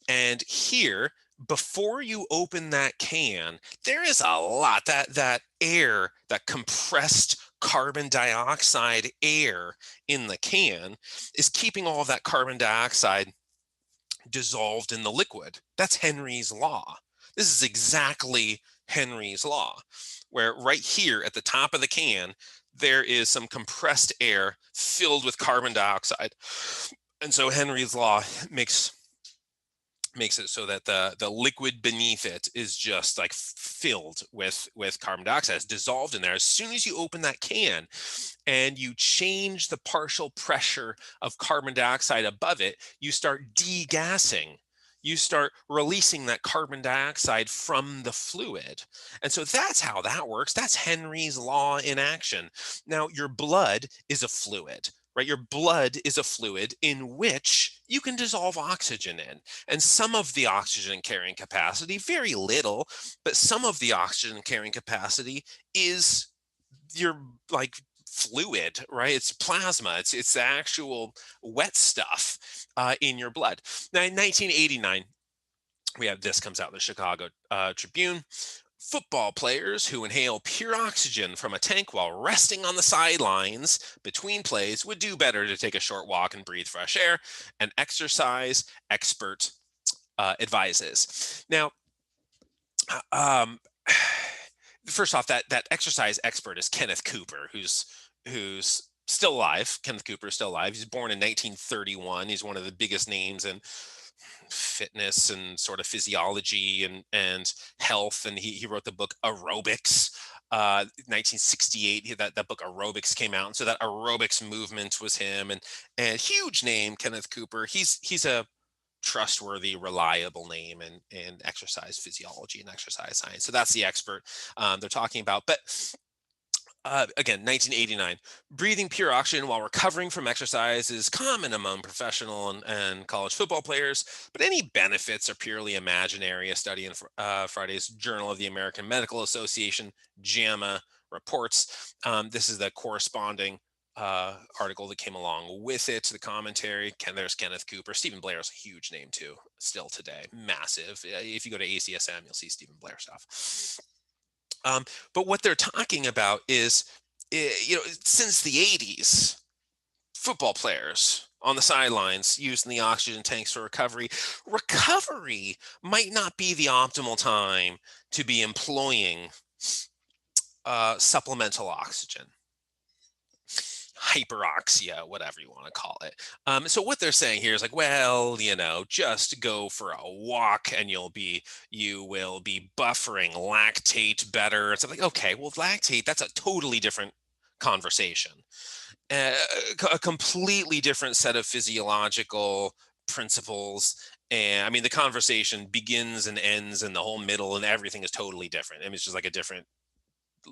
And here, before you open that can, there is a lot, that air, that compressed carbon dioxide air in the can is keeping all of that carbon dioxide dissolved in the liquid. That's Henry's law. This is exactly Henry's law, where right here at the top of the can, there is some compressed air filled with carbon dioxide. And so Henry's law makes it so that the liquid beneath it is just like filled with carbon dioxide. It's dissolved in there. As soon as you open that can and you change the partial pressure of carbon dioxide above it, you start degassing. You start releasing that carbon dioxide from the fluid. And so that's how that works. That's Henry's law in action. Now, your blood is a fluid, right? Your blood is a fluid in which you can dissolve oxygen in. And some of the oxygen carrying capacity, very little, but some of the oxygen carrying capacity is your fluid, right? It's plasma. It's the actual wet stuff in your blood. Now, in 1989, we have this comes out in the Chicago Tribune. Football players who inhale pure oxygen from a tank while resting on the sidelines between plays would do better to take a short walk and breathe fresh air. An exercise expert advises. Now, first off, that exercise expert is Kenneth Cooper, who's still alive. Kenneth Cooper is still alive. He's born in 1931. He's one of the biggest names in fitness and sort of physiology and health. And he wrote the book Aerobics. 1968, that book Aerobics came out. And so that aerobics movement was him. And huge name, Kenneth Cooper. He's a trustworthy, reliable name in exercise physiology and exercise science. So that's the expert they're talking about. But Again, 1989. Breathing pure oxygen while recovering from exercise is common among professional and college football players, but any benefits are purely imaginary. A study in Friday's Journal of the American Medical Association, JAMA, reports. This is the corresponding article that came along with it, the commentary. There's Kenneth Cooper. Stephen Blair is a huge name too, still today. Massive. If you go to ACSM, you'll see Stephen Blair stuff. Um, but what they're talking about is, since the 80s, football players on the sidelines using the oxygen tanks for recovery. Recovery might not be the optimal time to be employing supplemental oxygen, hyperoxia, whatever you want to call it. So what they're saying here is like, well, just go for a walk and you will be buffering lactate better. It's like, okay, well, lactate, that's a totally different conversation. A completely different set of physiological principles. And I mean, the conversation begins and ends in the whole middle, and everything is totally different. I mean, it's just like a different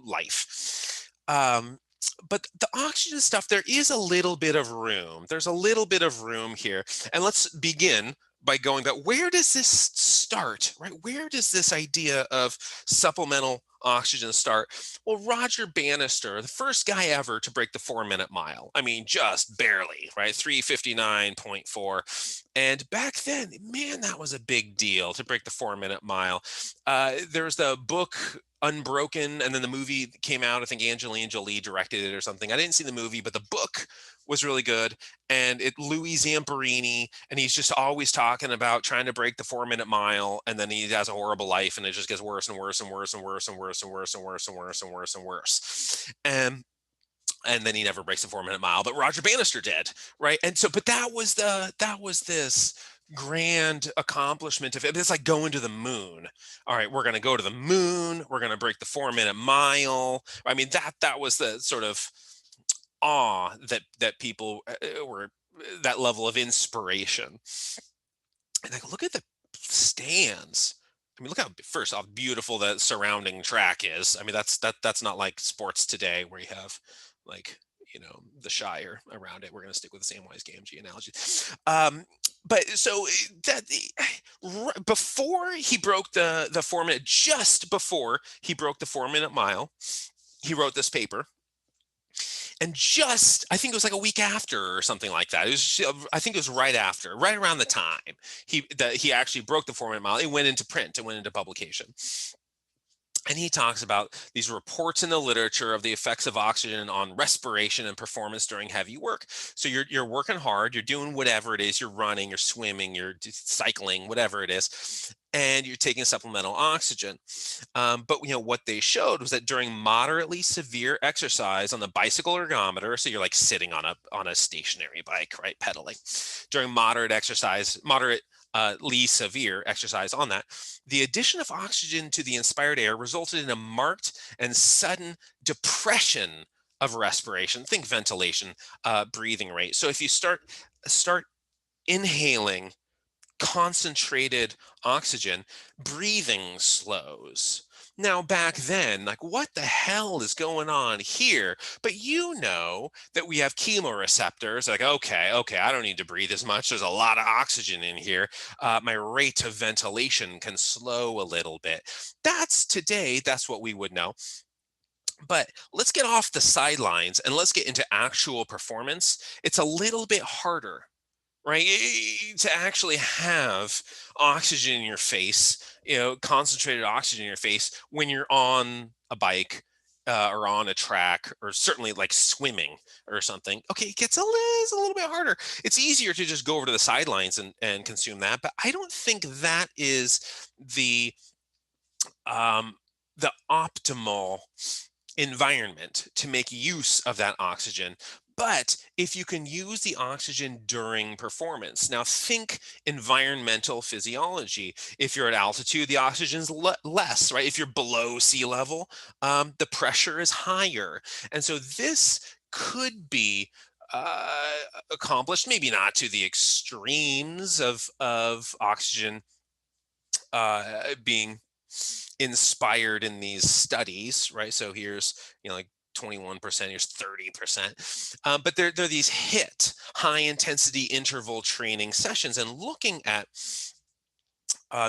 life. But the oxygen stuff, there is a little bit of room. There's a little bit of room here. And let's begin by going back. Where does this start, right? Where does this idea of supplemental oxygen start? Well, Roger Bannister, the first guy ever to break the 4-minute mile. I mean, just barely, right? 3:59.4. And back then, man, that was a big deal to break the 4-minute mile. There's the book Unbroken, and then the movie came out. I think Angelina Jolie directed it or something. I didn't see the movie, but the book was really good. And Louis Zamperini, and he's just always talking about trying to break the 4-minute mile, and then he has a horrible life, and it just gets worse and worse and worse and worse and worse and worse and worse and worse and worse and worse. And then he never breaks the 4-minute mile, but Roger Bannister did, right? And so, but that was this grand accomplishment of it. It's like going to the moon. All right, we're going to go to the moon. We're going to break the 4-minute mile. I mean, that was the sort of awe that people were, that level of inspiration. And like, look at the stands. I mean, look how, first off, beautiful the surrounding track is. I mean, that's not like sports today where you have like, the Shire around it. We're going to stick with the Samwise Gamgee analogy. But so before he broke the 4-minute, just before he broke the 4-minute mile, he wrote this paper. And just, I think it was like a week after or something like that. It was, I think it was right around the time he actually broke the 4-minute mile. It went into print. It went into publication. And he talks about these reports in the literature of the effects of oxygen on respiration and performance during heavy work. So you're working hard, you're doing whatever it is, you're running, you're swimming, you're cycling, whatever it is, and you're taking supplemental oxygen. But what they showed was that during moderately severe exercise on the bicycle ergometer, so you're like sitting on a stationary bike, right, pedaling, during moderately severe exercise on that, the addition of oxygen to the inspired air resulted in a marked and sudden depression of respiration. Think ventilation, breathing rate. So if you start inhaling concentrated oxygen, breathing slows. Now, back then, like, what the hell is going on here? But that we have chemoreceptors. Like, okay, I don't need to breathe as much. There's a lot of oxygen in here. My rate of ventilation can slow a little bit. That's what we would know. But let's get off the sidelines and let's get into actual performance. It's a little bit harder, right? To actually have oxygen in your face, concentrated oxygen in your face when you're on a bike or on a track, or certainly like swimming or something. Okay, it's a little bit harder. It's easier to just go over to the sidelines and consume that. But I don't think that is the optimal environment to make use of that oxygen. But if you can use the oxygen during performance, now think environmental physiology. If you're at altitude, the oxygen's less, right? If you're below sea level, the pressure is higher. And so this could be accomplished, maybe not to the extremes of oxygen being inspired in these studies, right? So here's, like 21%, here's 30%. But they're these high intensity interval training sessions, and looking at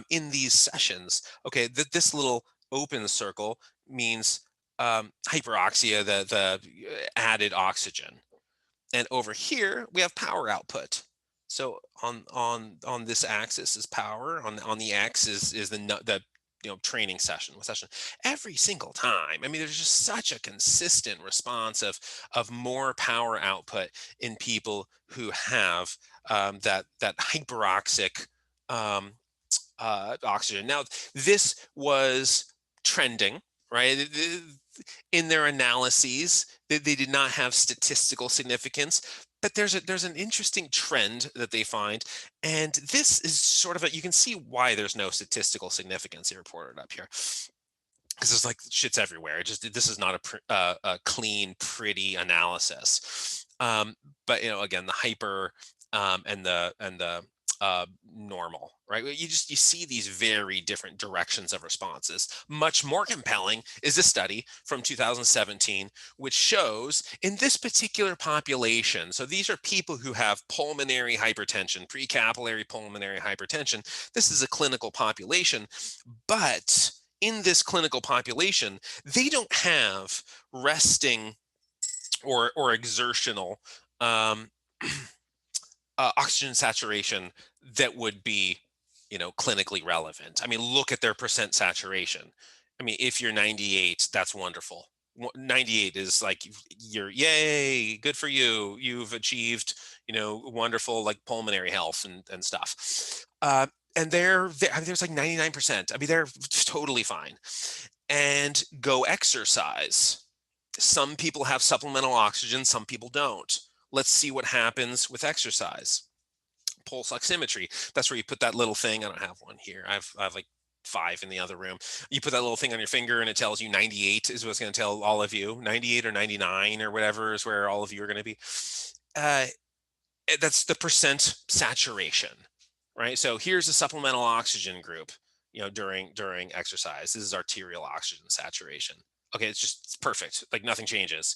in these sessions, okay, this little open circle means hyperoxia, the added oxygen. And over here we have power output. So on this axis is power. On the X is the training session. Every single time. I mean, there's just such a consistent response of more power output in people who have that hyperoxic um, oxygen. Now, this was trending, right? In their analyses, they did not have statistical significance, but there's an interesting trend that they find, and this is sort of you can see why there's no statistical significance here reported up here, because there's like shit's everywhere. This is not a clean, pretty analysis. But again, the hyper and the normal, right? You see these very different directions of responses. Much more compelling is a study from 2017, which shows in this particular population, so these are people who have pulmonary hypertension, precapillary pulmonary hypertension. This is a clinical population, but in this clinical population, they don't have resting or exertional um, oxygen saturation that would be, clinically relevant. I mean, look at their percent saturation. I mean, if you're 98, that's wonderful. 98 is like you're yay, good for you. You've achieved, wonderful like pulmonary health and stuff. And I mean, there's like 99%. I mean, they're totally fine. And go exercise. Some people have supplemental oxygen, some people don't. Let's see what happens with exercise. Pulse oximetry. That's where you put that little thing. I don't have one here. I have like 5 in the other room. You put that little thing on your finger and it tells you 98 is what's going to tell all of you. 98 or 99 or whatever is where all of you are going to be. That's the percent saturation, right? So here's a supplemental oxygen group, during exercise. This is arterial oxygen saturation. Okay, it's perfect. Like nothing changes.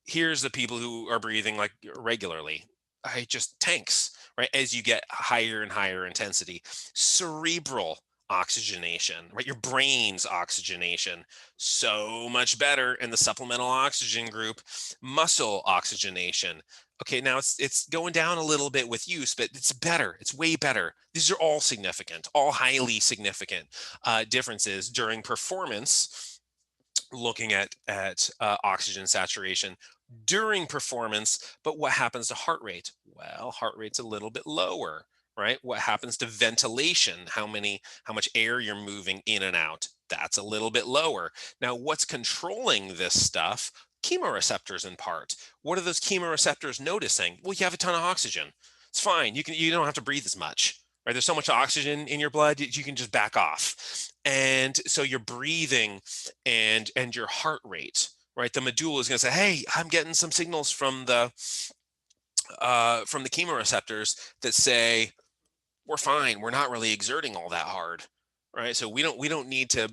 Here's the people who are breathing like regularly. Just tanks, right? As you get higher and higher intensity. Cerebral oxygenation, right? Your brain's oxygenation, so much better in the supplemental oxygen group. Muscle oxygenation. Okay, now it's going down a little bit with use, but it's better. It's way better. These are all significant, all highly significant differences during performance. Looking at oxygen saturation during performance, but what happens to heart rate? Well, heart rate's a little bit lower, right? What happens to ventilation? How much air you're moving in and out? That's a little bit lower. Now, what's controlling this stuff? Chemoreceptors in part. What are those chemoreceptors noticing? Well, you have a ton of oxygen. It's fine. You don't have to breathe as much, right? There's so much oxygen in your blood, you can just back off. And so your breathing and your heart rate, right? The medulla is going to say, hey, I'm getting some signals from the chemoreceptors that say we're fine. We're not really exerting all that hard, right? So we don't need to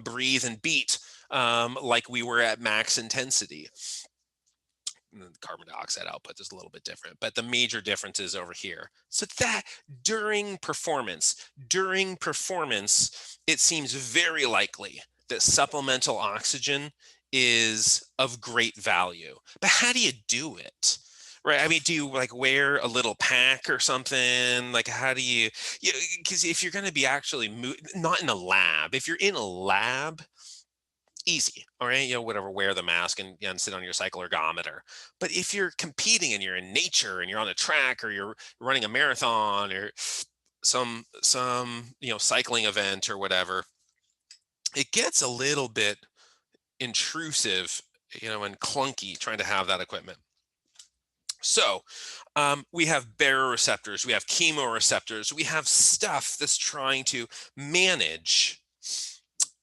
breathe and beat like we were at max intensity. And the carbon dioxide output is a little bit different, but the major difference is over here. So that during performance, it seems very likely that supplemental oxygen is of great value. But how do you do it? Right? I mean, do you like wear a little pack or something? Like, how do you, because if you're going to be actually not in a lab, if you're in a lab, easy, all right, whatever, wear the mask and sit on your cycle ergometer. But if you're competing and you're in nature and you're on a track or you're running a marathon or some cycling event or whatever, it gets a little bit intrusive, and clunky trying to have that equipment. So we have baroreceptors, we have chemoreceptors, we have stuff that's trying to manage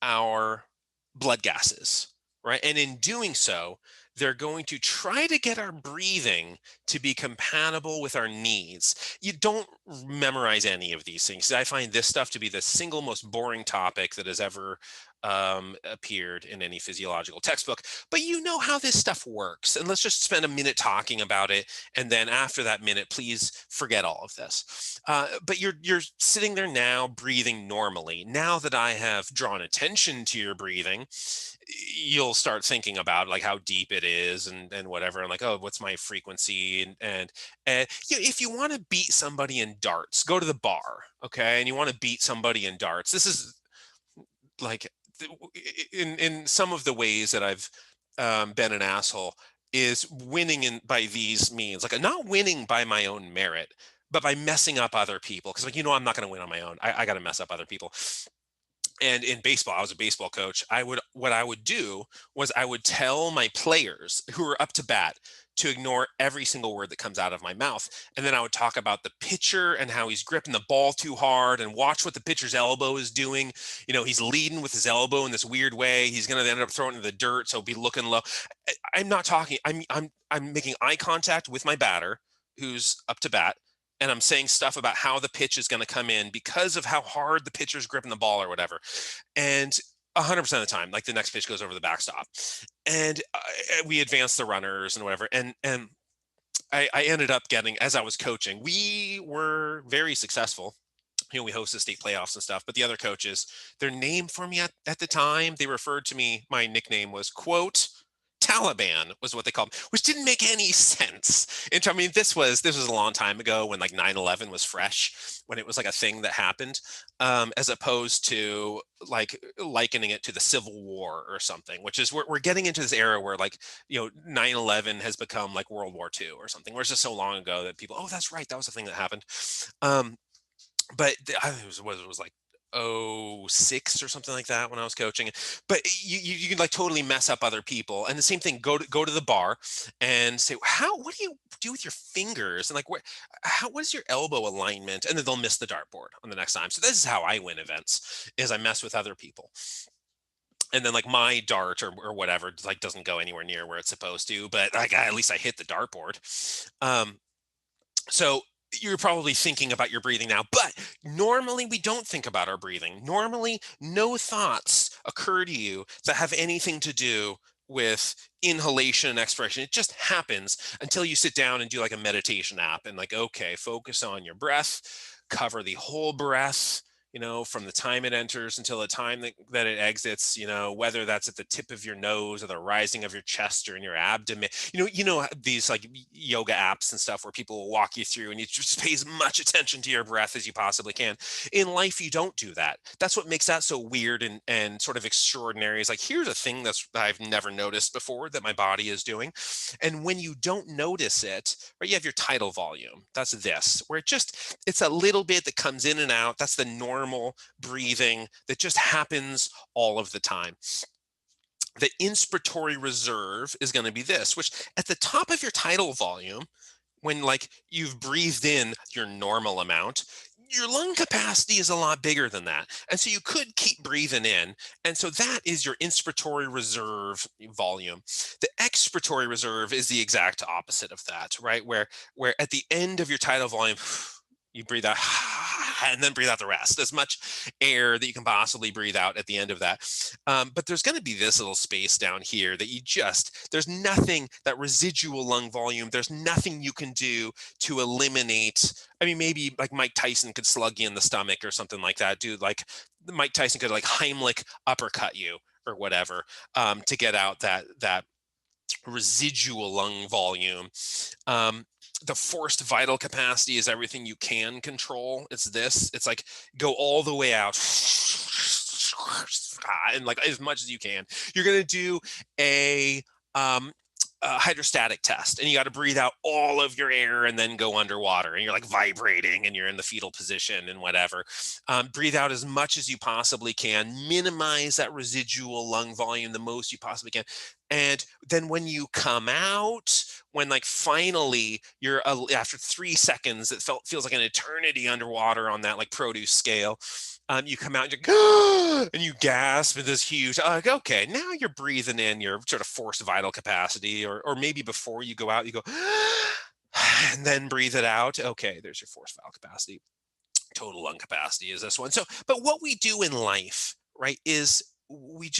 our blood gases, right? And in doing so, they're going to try to get our breathing to be compatible with our needs. You don't memorize any of these things. I find this stuff to be the single most boring topic that has ever appeared in any physiological textbook, but you know how this stuff works. And let's just spend a minute talking about it. And then after that minute, please forget all of this. But you're sitting there now breathing normally. Now that I have drawn attention to your breathing, you'll start thinking about like how deep it is and whatever, and like, oh, what's my frequency, if you want to beat somebody in darts, go to the bar, okay, and you want to beat somebody in darts. This is like in some of the ways that I've been an asshole is winning in by these means, like not winning by my own merit, but by messing up other people. Because like, I'm not going to win on my own. I got to mess up other people. And in baseball, I was a baseball coach. What I would do was I would tell my players who were up to bat to ignore every single word that comes out of my mouth. And then I would talk about the pitcher and how he's gripping the ball too hard, and watch what the pitcher's elbow is doing. He's leading with his elbow in this weird way. He's going to end up throwing it in the dirt, so be looking low. I'm not talking. I'm making eye contact with my batter who's up to bat, and I'm saying stuff about how the pitch is going to come in because of how hard the pitcher's gripping the ball or whatever. And 100% of the time, like the next pitch goes over the backstop, and we advance the runners and whatever. And I ended up getting, as I was coaching, we were very successful. We hosted state playoffs and stuff, but the other coaches, their name for me at the time, they referred to me, my nickname was, quote, Taliban was what they called me, which didn't make any sense. I mean, this was a long time ago when like 9/11 was fresh, when it was like a thing that happened, as opposed to like likening it to the Civil War or something, which is we're getting into this era where like 9/11 has become like World War II or something, where it's just so long ago that people, oh, that's right, that was the thing that happened. But I think it was like '06 or something like that when I was coaching. But you can like totally mess up other people. And the same thing, go to the bar and say, what do you do with your fingers? And like, what is your elbow alignment? And then they'll miss the dartboard on the next time. So this is how I win events, is I mess with other people. And then like my dart or whatever like doesn't go anywhere near where it's supposed to, but like at least I hit the dartboard. So you're probably thinking about your breathing now, but normally we don't think about our breathing. Normally, no thoughts occur to you that have anything to do with inhalation and expiration. It just happens until you sit down and do like a meditation app and like, okay, focus on your breath, cover the whole breath, from the time it enters until the time that it exits, whether that's at the tip of your nose or the rising of your chest or in your abdomen. These like yoga apps and stuff where people will walk you through and you just pay as much attention to your breath as you possibly can. In life, you don't do that. That's what makes that so weird and sort of extraordinary. Is like, here's a thing that I've never noticed before that my body is doing. And when you don't notice it, right, you have your tidal volume. That's this, where it's a little bit that comes in and out. That's the normal breathing that just happens all of the time. The inspiratory reserve is going to be this, which at the top of your tidal volume, when like you've breathed in your normal amount, your lung capacity is a lot bigger than that. And so you could keep breathing in. And so that is your inspiratory reserve volume. The expiratory reserve is the exact opposite of that, right? Where at the end of your tidal volume, you breathe out and then breathe out the rest, as much air that you can possibly breathe out at the end of that. But there's going to be this little space down here that there's nothing, that residual lung volume, there's nothing you can do to eliminate. I mean, maybe like Mike Tyson could slug you in the stomach or something like that. Dude, like Mike Tyson could like Heimlich uppercut you or whatever, to get out that residual lung volume. The forced vital capacity is everything you can control. It's like go all the way out and like as much as you can. You're going to do a hydrostatic test, and you got to breathe out all of your air and then go underwater, and you're like vibrating and you're in the fetal position and whatever. Breathe out as much as you possibly can, minimize that residual lung volume the most you possibly can. And then when you come out, when like finally you're after 3 seconds, it feels like an eternity underwater on that like produce scale. You come out and and you gasp with this huge, okay, now you're breathing in your sort of forced vital capacity, or maybe before you go out, you go, and then breathe it out. Okay, there's your forced vital capacity. Total lung capacity is this one. So, but what we do in life, right, is we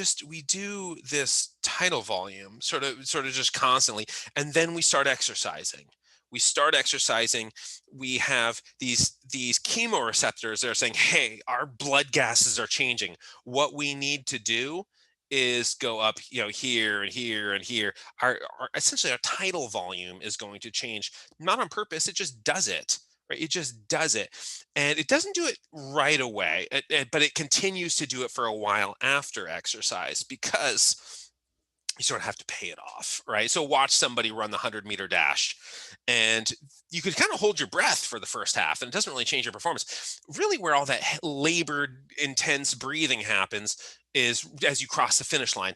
do this tidal volume sort of just constantly, and then we start exercising. We have these chemoreceptors that are saying, hey, our blood gases are changing. What we need to do is go up, here and here and here. Our essentially our tidal volume is going to change, not on purpose. It just does it, right? It just does it. And it doesn't do it right away, but it continues to do it for a while after exercise, because you sort of have to pay it off, right? So watch somebody run the 100-meter dash, and you could kind of hold your breath for the first half, and it doesn't really change your performance. Really, where all that labored, intense breathing happens is as you cross the finish line.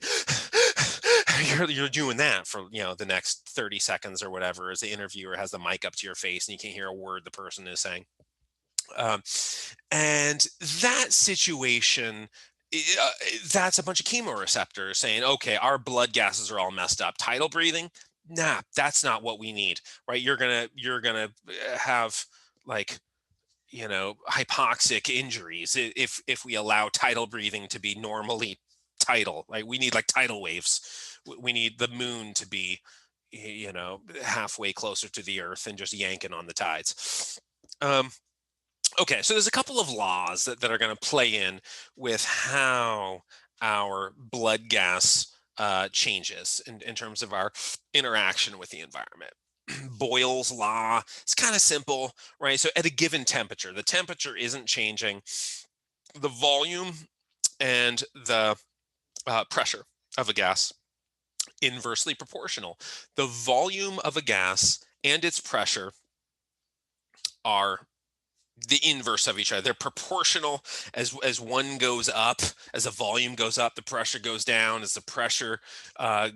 You're doing that for the next 30 seconds or whatever, as the interviewer has the mic up to your face and you can't hear a word the person is saying. Um, and that situation, that's a bunch of chemoreceptors saying, okay, our blood gases are all messed up. Tidal breathing, nah, that's not what we need, right? You're gonna have, like, hypoxic injuries if we allow tidal breathing to be normally tidal. Like, we need like tidal waves. We need the moon to be, halfway closer to the earth and just yanking on the tides. Okay, so there's a couple of laws that are going to play in with how our blood gas changes in terms of our interaction with the environment. Boyle's law, it's kind of simple, right? So at a given temperature, the temperature isn't changing. The volume and the pressure of a gas inversely proportional. The volume of a gas and its pressure are the inverse of each other. They're proportional. As one goes up, as the volume goes up, the pressure goes down. As the pressure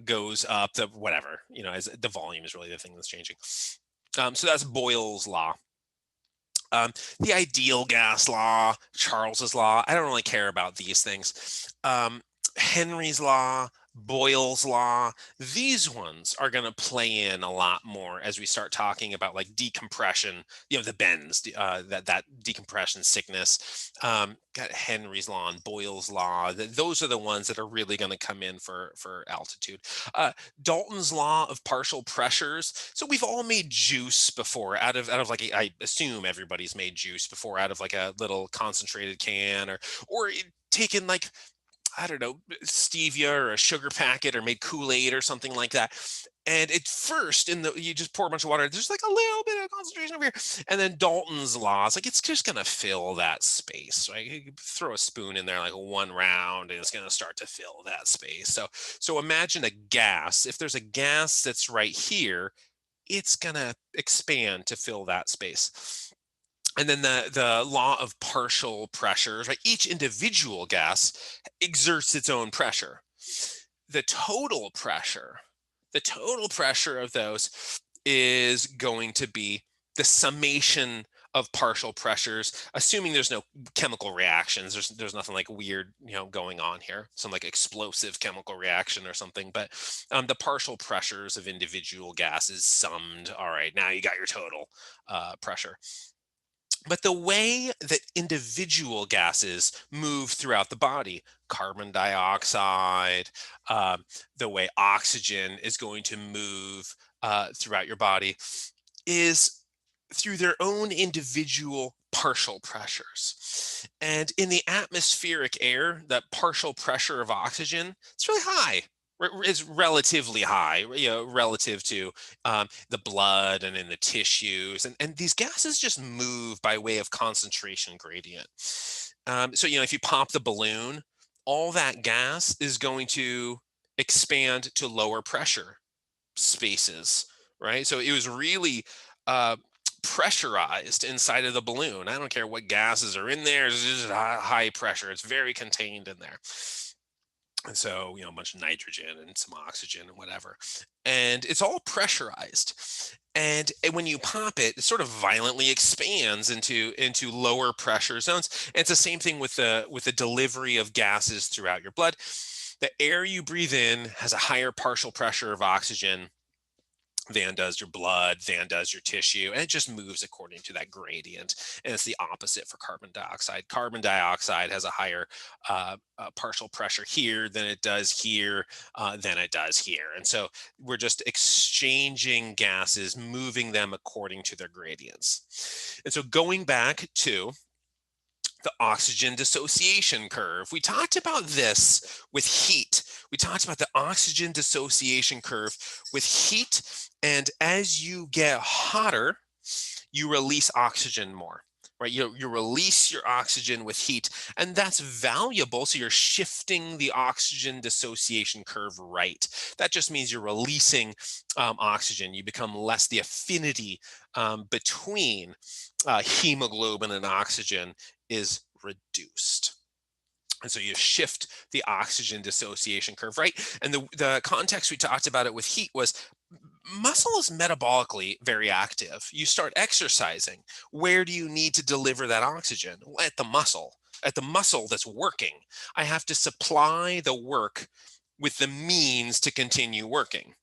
goes up, the whatever, as the volume is really the thing that's changing. So that's Boyle's law. The ideal gas law, Charles's law, I don't really care about these things. Henry's law, Boyle's law, these ones are going to play in a lot more as we start talking about like decompression, the bends, that decompression sickness. Got Henry's law and Boyle's law. Those are the ones that are really going to come in for altitude. Dalton's law of partial pressures. So we've all made juice before out of like, I assume everybody's made juice before out of like a little concentrated can, or taken, like, I don't know, stevia or a sugar packet, or made Kool-Aid or something like that. And at first, you just pour a bunch of water, there's like a little bit of concentration over here. And then Dalton's law, it's like, it's just going to fill that space, right? You throw a spoon in there, like one round, and it's going to start to fill that space. So imagine a gas. If there's a gas that's right here, it's going to expand to fill that space. And then the law of partial pressures, right? Each individual gas exerts its own pressure. The total pressure of those is going to be the summation of partial pressures, assuming there's no chemical reactions. There's nothing like weird, going on here, some like explosive chemical reaction or something. But the partial pressures of individual gases summed. All right, now you got your total pressure. But the way that individual gases move throughout the body, carbon dioxide, the way oxygen is going to move throughout your body, is through their own individual partial pressures. And in the atmospheric air, that partial pressure of oxygen, it's really high. Is relatively high, relative to the blood and in the tissues, and these gases just move by way of concentration gradient. So if you pop the balloon, all that gas is going to expand to lower pressure spaces, right? So it was really pressurized inside of the balloon. I don't care what gases are in there; it's just high pressure. It's very contained in there. And so, a bunch of nitrogen and some oxygen and whatever. And it's all pressurized. And when you pop it, it sort of violently expands into lower pressure zones. And it's the same thing with the delivery of gases throughout your blood. The air you breathe in has a higher partial pressure of oxygen than does your blood, than does your tissue, and it just moves according to that gradient. And it's the opposite for carbon dioxide. Carbon dioxide has a higher partial pressure here than it does here, than it does here. And so we're just exchanging gases, moving them according to their gradients. And so going back to the oxygen dissociation curve. We talked about this with heat. We talked about the oxygen dissociation curve with heat. And as you get hotter, you release oxygen more, right? You release your oxygen with heat, and that's valuable. So you're shifting the oxygen dissociation curve right. That just means you're releasing oxygen. You become less, the affinity between hemoglobin and oxygen is reduced. And so you shift the oxygen dissociation curve, right? And the context we talked about it with heat was muscle is metabolically very active. You start exercising. Where do you need to deliver that oxygen? Well, at the muscle that's working. I have to supply the work with the means to continue working.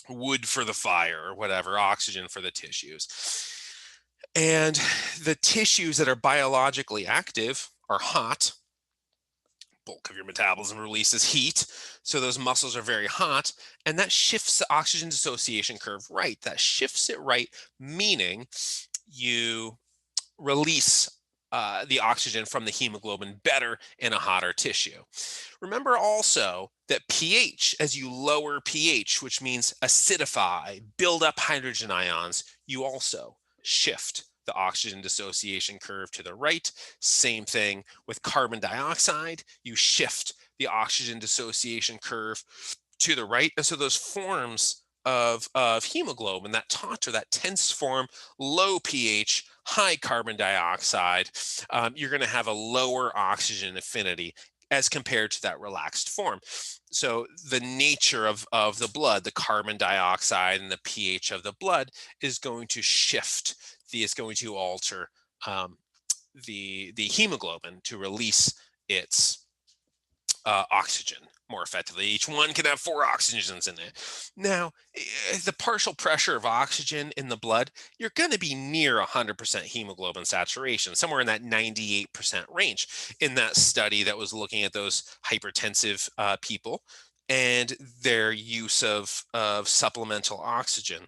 Wood for the fire or whatever, oxygen for the tissues. And the tissues that are biologically active are hot. Bulk of your metabolism releases heat. So those muscles are very hot, and that shifts the oxygen dissociation curve right. That shifts it right, meaning you release the oxygen from the hemoglobin better in a hotter tissue. Remember also that pH, as you lower pH, which means acidify, build up hydrogen ions, you also shift the oxygen dissociation curve to the right. Same thing with carbon dioxide. You shift the oxygen dissociation curve to the right. And so those forms of hemoglobin, that taut or that tense form, low pH, high carbon dioxide, you're going to have a lower oxygen affinity as compared to that relaxed form. So the nature of the blood, the carbon dioxide and the pH of the blood is going to shift, is going to alter the hemoglobin to release its oxygen more effectively. Each one can have 4 oxygens in it. Now, the partial pressure of oxygen in the blood, you're going to be near 100% hemoglobin saturation, somewhere in that 98% range. In that study that was looking at those hypertensive people and their use of supplemental oxygen,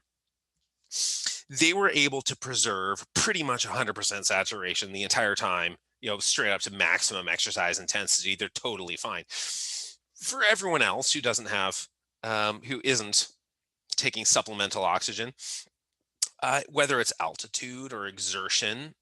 they were able to preserve pretty much 100% saturation the entire time, straight up to maximum exercise intensity. They're totally fine. For everyone else who doesn't have, who isn't taking supplemental oxygen, whether it's altitude or exertion,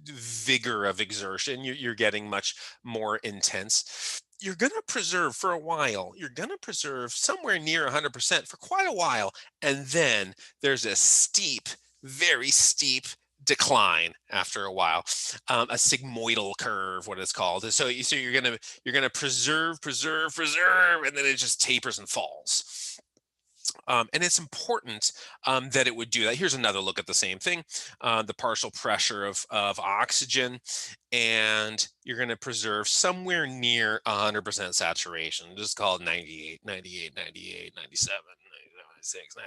vigor of exertion, you're getting much more intense. You're going to preserve for a while. You're going to preserve somewhere near 100% for quite a while. And then there's a steep, very steep decline after a while, a sigmoidal curve, what it's called. So you're gonna preserve, and then it just tapers and falls. And it's important that it would do that. Here's another look at the same thing, the partial pressure of oxygen, and you're going to preserve somewhere near 100% saturation. Just call it 98, 97, 96,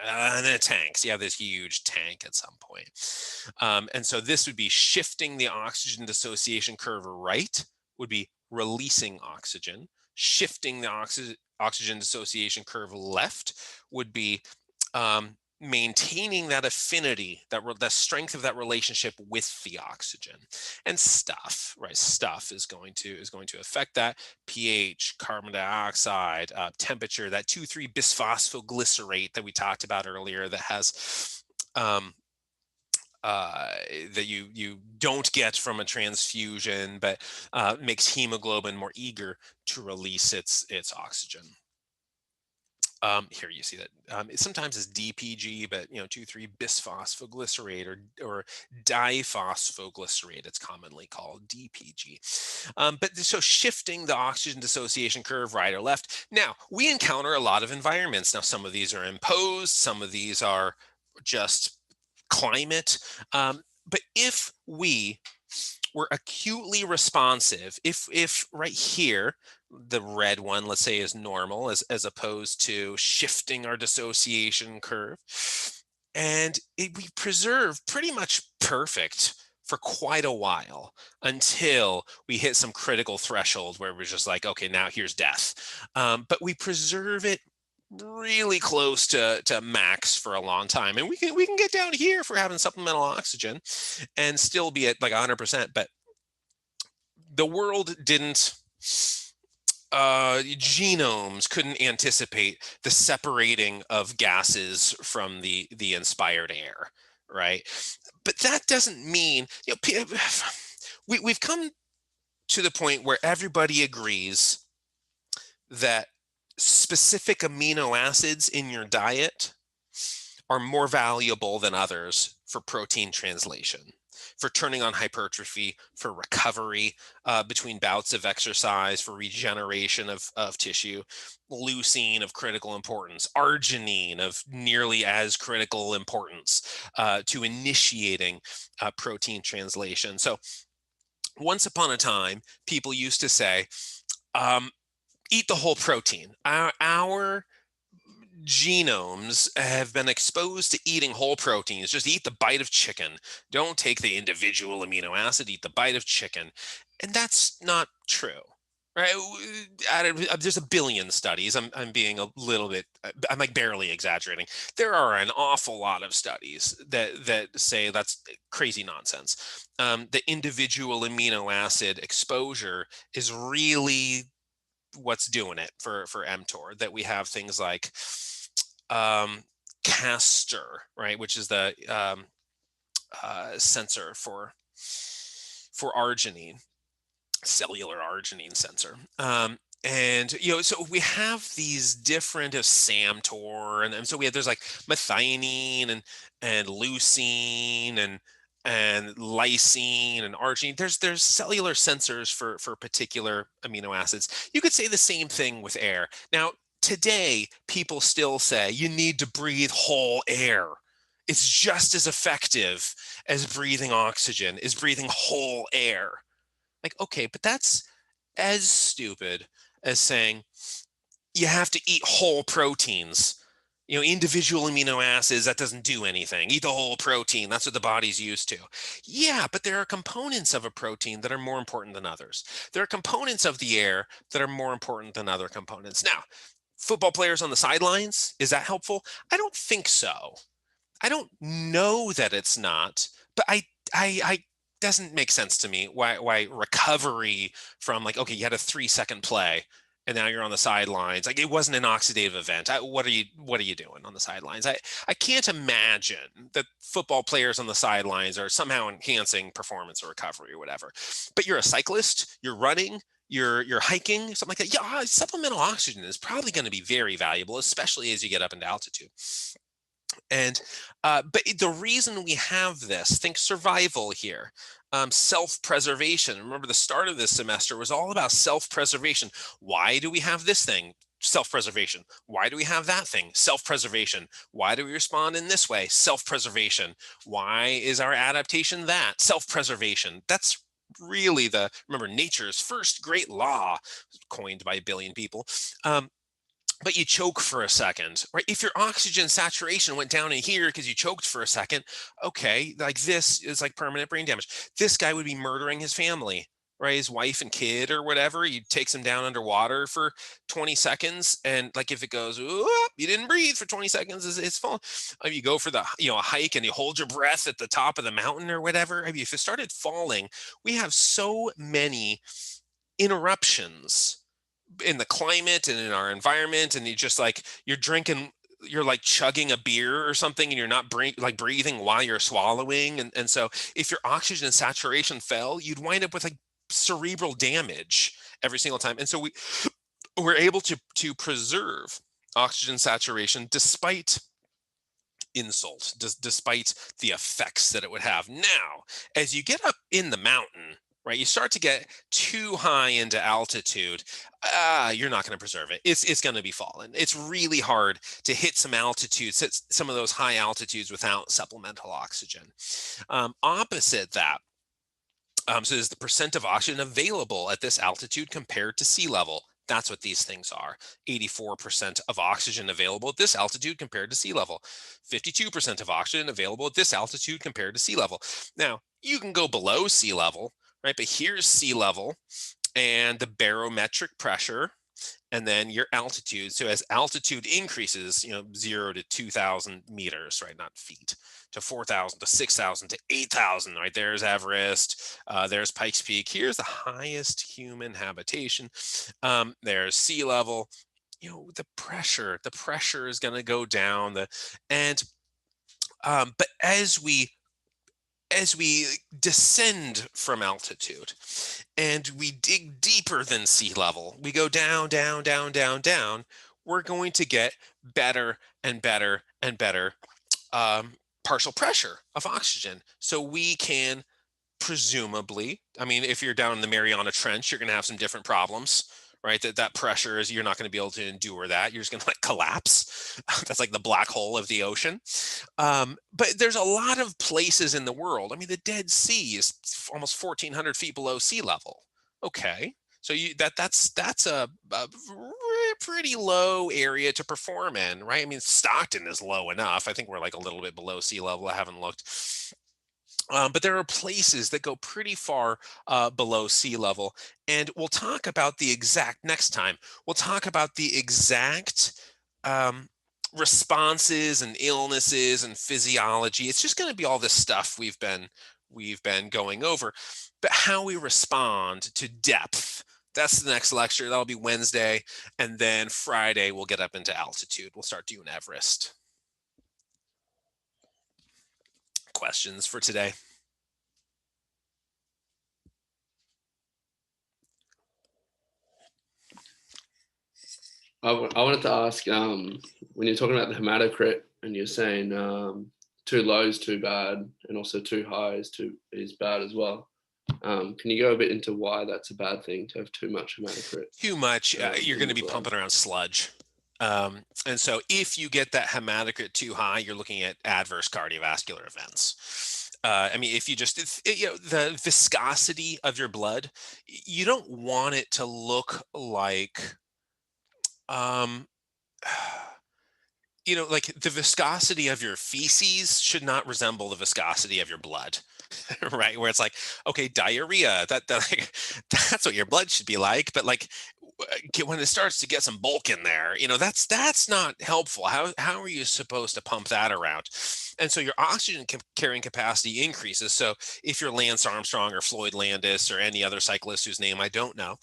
and then it tanks. You have this huge tank at some point. And so this would be shifting the oxygen dissociation curve right, would be releasing oxygen. Shifting the oxygen dissociation curve left would be maintaining that affinity, the strength of that relationship with the oxygen. And stuff is going to affect that. pH, carbon dioxide, temperature, that 2,3-bisphosphoglycerate that we talked about earlier, that has that you don't get from a transfusion, but makes hemoglobin more eager to release its oxygen. Here you see that sometimes it's DPG, but 2,3-bisphosphoglycerate or diphosphoglycerate, it's commonly called DPG. But so shifting the oxygen dissociation curve right or left. Now we encounter a lot of environments. Now some of these are imposed, some of these are just climate. But if we we're acutely responsive. If right here, the red one, let's say, is normal as opposed to shifting our dissociation curve. And we preserve pretty much perfect for quite a while until we hit some critical threshold where we're just like, okay, now here's death. But we preserve it really close to max for a long time. And we can get down here for having supplemental oxygen and still be at like 100%. But the world didn't genomes couldn't anticipate the separating of gases from the inspired air, right? But that doesn't mean, we've come to the point where everybody agrees that specific amino acids in your diet are more valuable than others for protein translation, for turning on hypertrophy, for recovery between bouts of exercise, for regeneration of tissue, leucine of critical importance, arginine of nearly as critical importance to initiating protein translation. So once upon a time, people used to say, eat the whole protein. Our genomes have been exposed to eating whole proteins. Just eat the bite of chicken. Don't take the individual amino acid, eat the bite of chicken. And that's not true, right? There's a billion studies. I'm being a little bit, I'm like barely exaggerating. There are an awful lot of studies that say that's crazy nonsense. The individual amino acid exposure is really what's doing it for mTOR, that we have things like castor, right, which is the sensor for arginine, cellular arginine sensor. And so we have these different of SAMTOR, and so there's like methionine and leucine and lysine and arginine. There's cellular sensors for particular amino acids. You could say the same thing with air. Now, today, people still say you need to breathe whole air. It's just as effective as breathing oxygen, is breathing whole air. Like, okay, but that's as stupid as saying you have to eat whole proteins. Individual amino acids, that doesn't do anything. Eat the whole protein. That's what the body's used to. Yeah, but there are components of a protein that are more important than others. There are components of the air that are more important than other components. Now, football players on the sidelines, is that helpful? I don't think so. I don't know that it's not, but I doesn't make sense to me why recovery from, like, okay, you had a 3-second play and now you're on the sidelines. Like, it wasn't an oxidative event. What are you doing on the sidelines? I can't imagine that football players on the sidelines are somehow enhancing performance or recovery or whatever. But you're a cyclist, you're running, you're hiking, something like that. Yeah, supplemental oxygen is probably going to be very valuable, especially as you get up into altitude. And but the reason we have this, think survival here, self-preservation. Remember, the start of this semester was all about self-preservation. Why do we have this thing? Self-preservation. Why do we have that thing? Self-preservation. Why do we respond in this way? Self-preservation. Why is our adaptation that? Self-preservation. That's really remember, nature's first great law, coined by a billion people. But you choke for a second, right? If your oxygen saturation went down in here because you choked for a second, okay, like this is like permanent brain damage. This guy would be murdering his family, right? His wife and kid or whatever. He takes him down underwater for 20 seconds. And like, if it goes, you didn't breathe for 20 seconds, it's falling. You go for a hike and you hold your breath at the top of the mountain or whatever. I mean, if it started falling, we have so many interruptions in the climate and in our environment, and you're like chugging a beer or something, and you're not breathing while you're swallowing, and so if your oxygen saturation fell, you'd wind up with like cerebral damage every single time. And so we're able to preserve oxygen saturation despite insult, despite the effects that it would have. Now, as you get up in the mountain, right, you start to get too high into altitude, you're not going to preserve it. It's going to be falling. It's really hard to hit some altitudes, some of those high altitudes without supplemental oxygen. Opposite that, So there's the percent of oxygen available at this altitude compared to sea level. That's what these things are. 84% of oxygen available at this altitude compared to sea level. 52% of oxygen available at this altitude compared to sea level. Now, you can go below sea level, right? But here's sea level and the barometric pressure and then your altitude. So as altitude increases, 0 to 2,000 meters, right? Not feet, to 4,000 to 6,000 to 8,000, right? There's Everest, there's Pikes Peak. Here's the highest human habitation. There's sea level. The pressure is going to go down. And but as we descend from altitude and we dig deeper than sea level, we go down, down, down, down, down, we're going to get better and better and better partial pressure of oxygen. So we can presumably, I mean, if you're down in the Mariana Trench, you're going to have some different problems, right? That pressure is, you're not going to be able to endure that. You're just going to like collapse. That's like the black hole of the ocean. But there's a lot of places in the world. I mean, the Dead Sea is almost 1,400 feet below sea level. Okay, so that's a pretty low area to perform in, right? I mean, Stockton is low enough. I think we're like a little bit below sea level. I haven't looked. But there are places that go pretty far below sea level. And we'll talk about the exact next time. We'll talk about the exact um, responses and illnesses and physiology. It's just going to be all this stuff we've been going over, but how we respond to depth. That's the next lecture. That'll be Wednesday. And then Friday, we'll get up into altitude. We'll start doing Everest. Questions for today? I wanted to ask, when you're talking about the hematocrit and you're saying too low is too bad and also too high is bad as well. Can you go a bit into why that's a bad thing to have too much hematocrit Too much, you're in going to the be blood? pumping around sludge. And so if you get that hematocrit too high, you're looking at adverse cardiovascular events. I mean, if you just, the viscosity of your blood, you don't want it to look like, um, like the viscosity of your feces should not resemble the viscosity of your blood. Right, where it's like, okay, diarrhea, like, that's what your blood should be like, but like when it starts to get some bulk in there, that's not helpful. How are you supposed to pump that around? And so your oxygen carrying capacity increases. So if you're Lance Armstrong or Floyd Landis or any other cyclist whose name I don't know,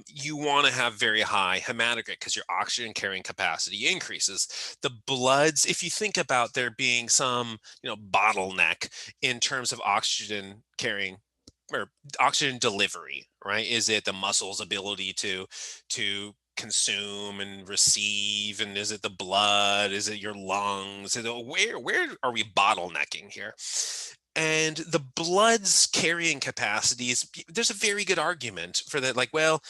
you want to have very high hematocrit because your oxygen carrying capacity increases. The bloods, if you think about there being some, bottleneck in terms of oxygen carrying or oxygen delivery, right? Is it the muscle's ability to consume and receive, and is it the blood? Is it your lungs? Where are we bottlenecking here? And the blood's carrying capacities, there's a very good argument for that. Like, well,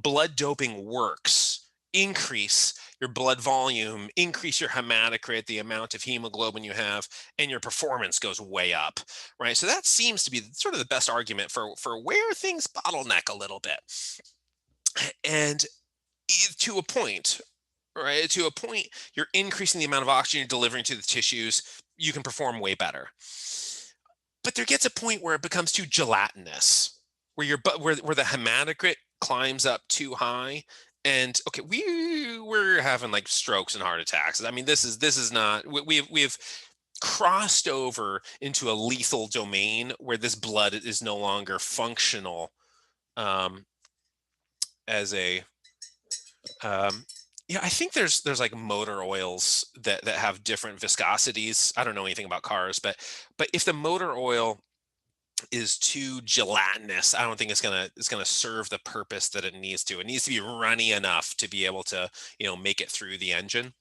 blood doping works. Increase your blood volume, increase your hematocrit, the amount of hemoglobin you have, and your performance goes way up, right? So that seems to be sort of the best argument for where things bottleneck a little bit. And to a point, right? To a point, you're increasing the amount of oxygen you're delivering to the tissues, you can perform way better. But there gets a point where it becomes too gelatinous, where where the hematocrit climbs up too high, and okay, we're having like strokes and heart attacks. I mean, this is not, we've crossed over into a lethal domain where this blood is no longer functional um, as a yeah, I think there's like motor oils that have different viscosities. I don't know anything about cars, but if the motor oil is too gelatinous, I don't think it's gonna serve the purpose that it needs to. It needs to be runny enough to be able to, make it through the engine.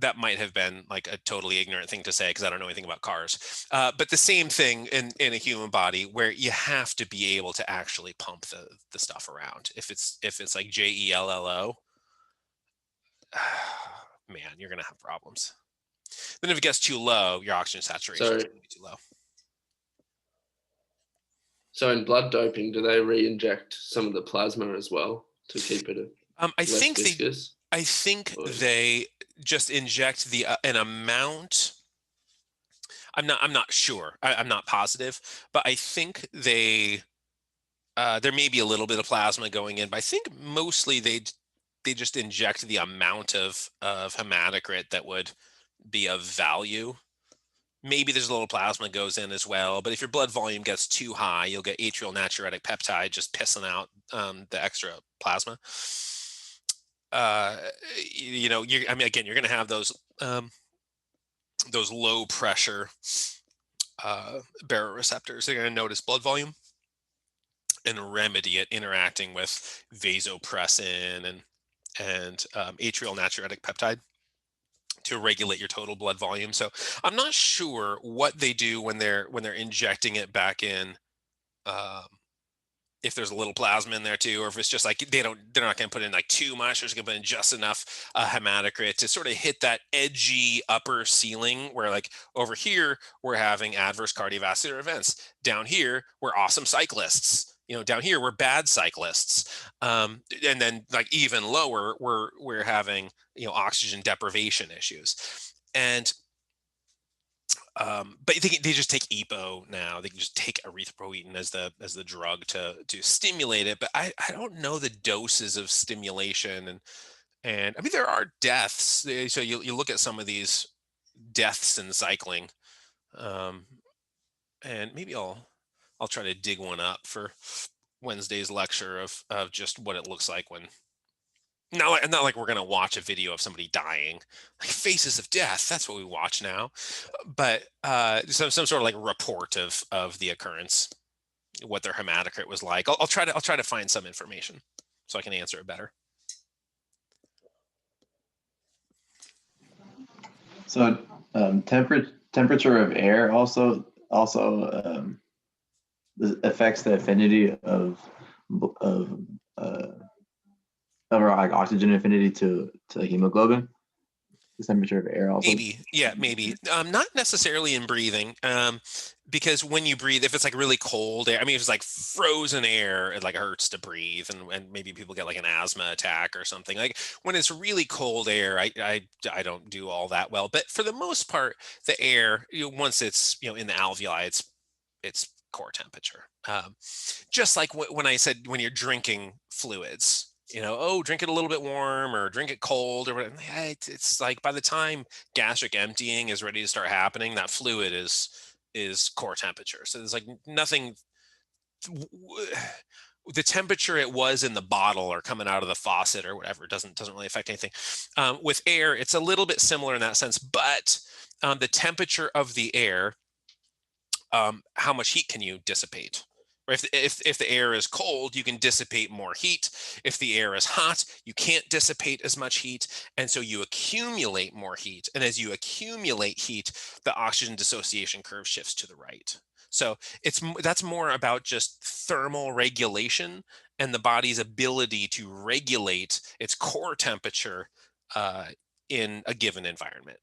That might have been like a totally ignorant thing to say because I don't know anything about cars. But the same thing in a human body where you have to be able to actually pump the stuff around. If it's like JELLO, man, you're gonna have problems. Then if it gets too low, your oxygen saturation So is gonna be too low. So in blood doping, do they re-inject some of the plasma as well to keep it I less think viscous? they just inject an amount. I'm not sure. I'm not positive, but I think there may be a little bit of plasma going in, but I think mostly they just inject the amount of hematocrit that would be of value. Maybe there's a little plasma goes in as well, but if your blood volume gets too high, you'll get atrial natriuretic peptide just pissing out the extra plasma. I mean, again, you're going to have those low pressure baroreceptors. They're going to notice blood volume and remedy it, interacting with vasopressin and atrial natriuretic peptide to regulate your total blood volume. So I'm not sure what they do when they're injecting it back in. If there's a little plasma in there too, or if it's just like they're not going to put in like too much, they're just going to put in just enough hematocrit to sort of hit that edgy upper ceiling where, like, over here we're having adverse cardiovascular events, down here we're awesome cyclists, down here we're bad cyclists, and then like even lower we're having oxygen deprivation issues. And but they just take EPO now. They can just take erythropoietin as the drug to stimulate it. But I don't know the doses of stimulation, and I mean there are deaths. So you look at some of these deaths in cycling, and maybe I'll try to dig one up for Wednesday's lecture of just what it looks like when. Not like we're going to watch a video of somebody dying, like Faces of Death. That's what we watch now. But some sort of like report of the occurrence, what their hematocrit was like. I'll try to find some information so I can answer it better. So temperature of air also affects the affinity of like oxygen affinity to hemoglobin. The temperature of air also. Maybe. Not necessarily in breathing, because when you breathe, if it's like really cold air, I mean, if it's like frozen air, it like hurts to breathe, and maybe people get like an asthma attack or something. Like when it's really cold air, I don't do all that well. But for the most part, the air, once it's in the alveoli, it's core temperature. Just like when I said when you're drinking fluids. Drink it a little bit warm or drink it cold or whatever. It's like by the time gastric emptying is ready to start happening, that fluid is core temperature. So there's like nothing. The temperature it was in the bottle or coming out of the faucet or whatever doesn't really affect anything. With air, it's a little bit similar in that sense, but the temperature of the air, how much heat can you dissipate? Or if the air is cold, you can dissipate more heat. If the air is hot, you can't dissipate as much heat, and so you accumulate more heat. And as you accumulate heat, the oxygen dissociation curve shifts to the right. So that's more about just thermal regulation and the body's ability to regulate its core temperature in a given environment.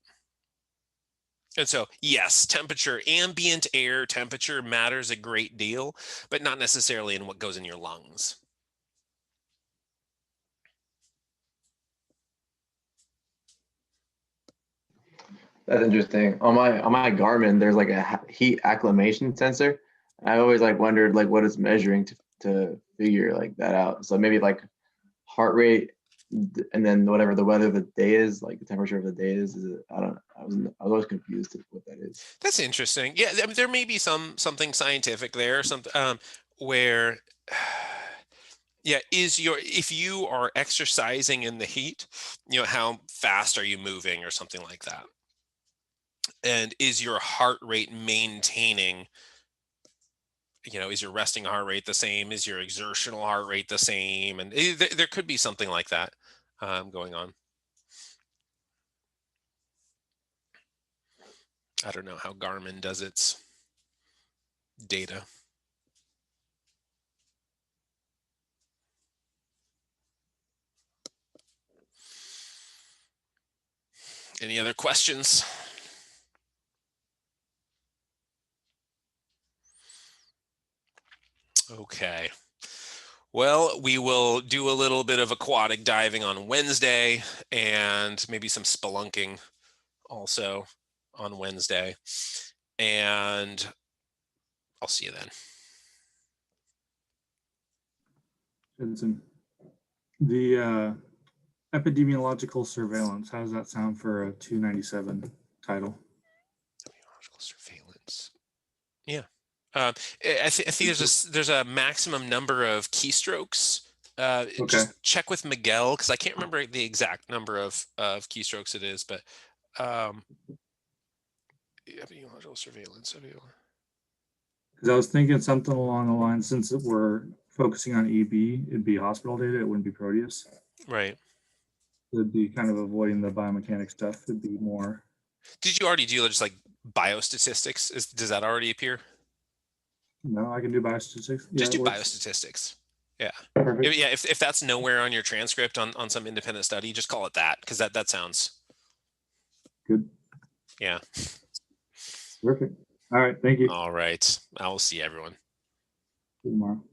And so, yes, temperature, ambient air temperature matters a great deal, but not necessarily in what goes in your lungs. That's interesting. On my Garmin, there's like a heat acclimation sensor. I always like wondered like what it's measuring to figure like that out. So maybe like heart rate, and then whatever the weather of the day is, like the temperature of the day is. I don't know. I was always confused with what that is. That's interesting. Yeah, I mean, there may be something scientific there, where, yeah, if you are exercising in the heat, how fast are you moving or something like that, and is your heart rate maintaining? Is your resting heart rate the same? Is your exertional heart rate the same? And there could be something like that going on. I don't know how Garmin does its data. Any other questions? Okay. Well, we will do a little bit of aquatic diving on Wednesday and maybe some spelunking also on Wednesday. And I'll see you then. Jensen, the epidemiological surveillance, how does that sound for a 297 title? Epidemiological surveillance. Yeah. I think there's a maximum number of keystrokes. Okay. Just check with Miguel because I can't remember the exact number of keystrokes it is, but epidemiological surveillance. Because I was thinking something along the lines, since we're focusing on EB, it'd be hospital data, it wouldn't be Proteus. Right. It'd be kind of avoiding the biomechanics stuff. It'd be more. Did you already do just like biostatistics? Does that already appear? No, I can do biostatistics. Just Yeah, do it works. biostatistics. Yeah. Perfect. Yeah. If that's nowhere on your transcript on some independent study, just call it that because that sounds Good. Yeah. Perfect. All right. Thank you. All right. I will see everyone. See you tomorrow.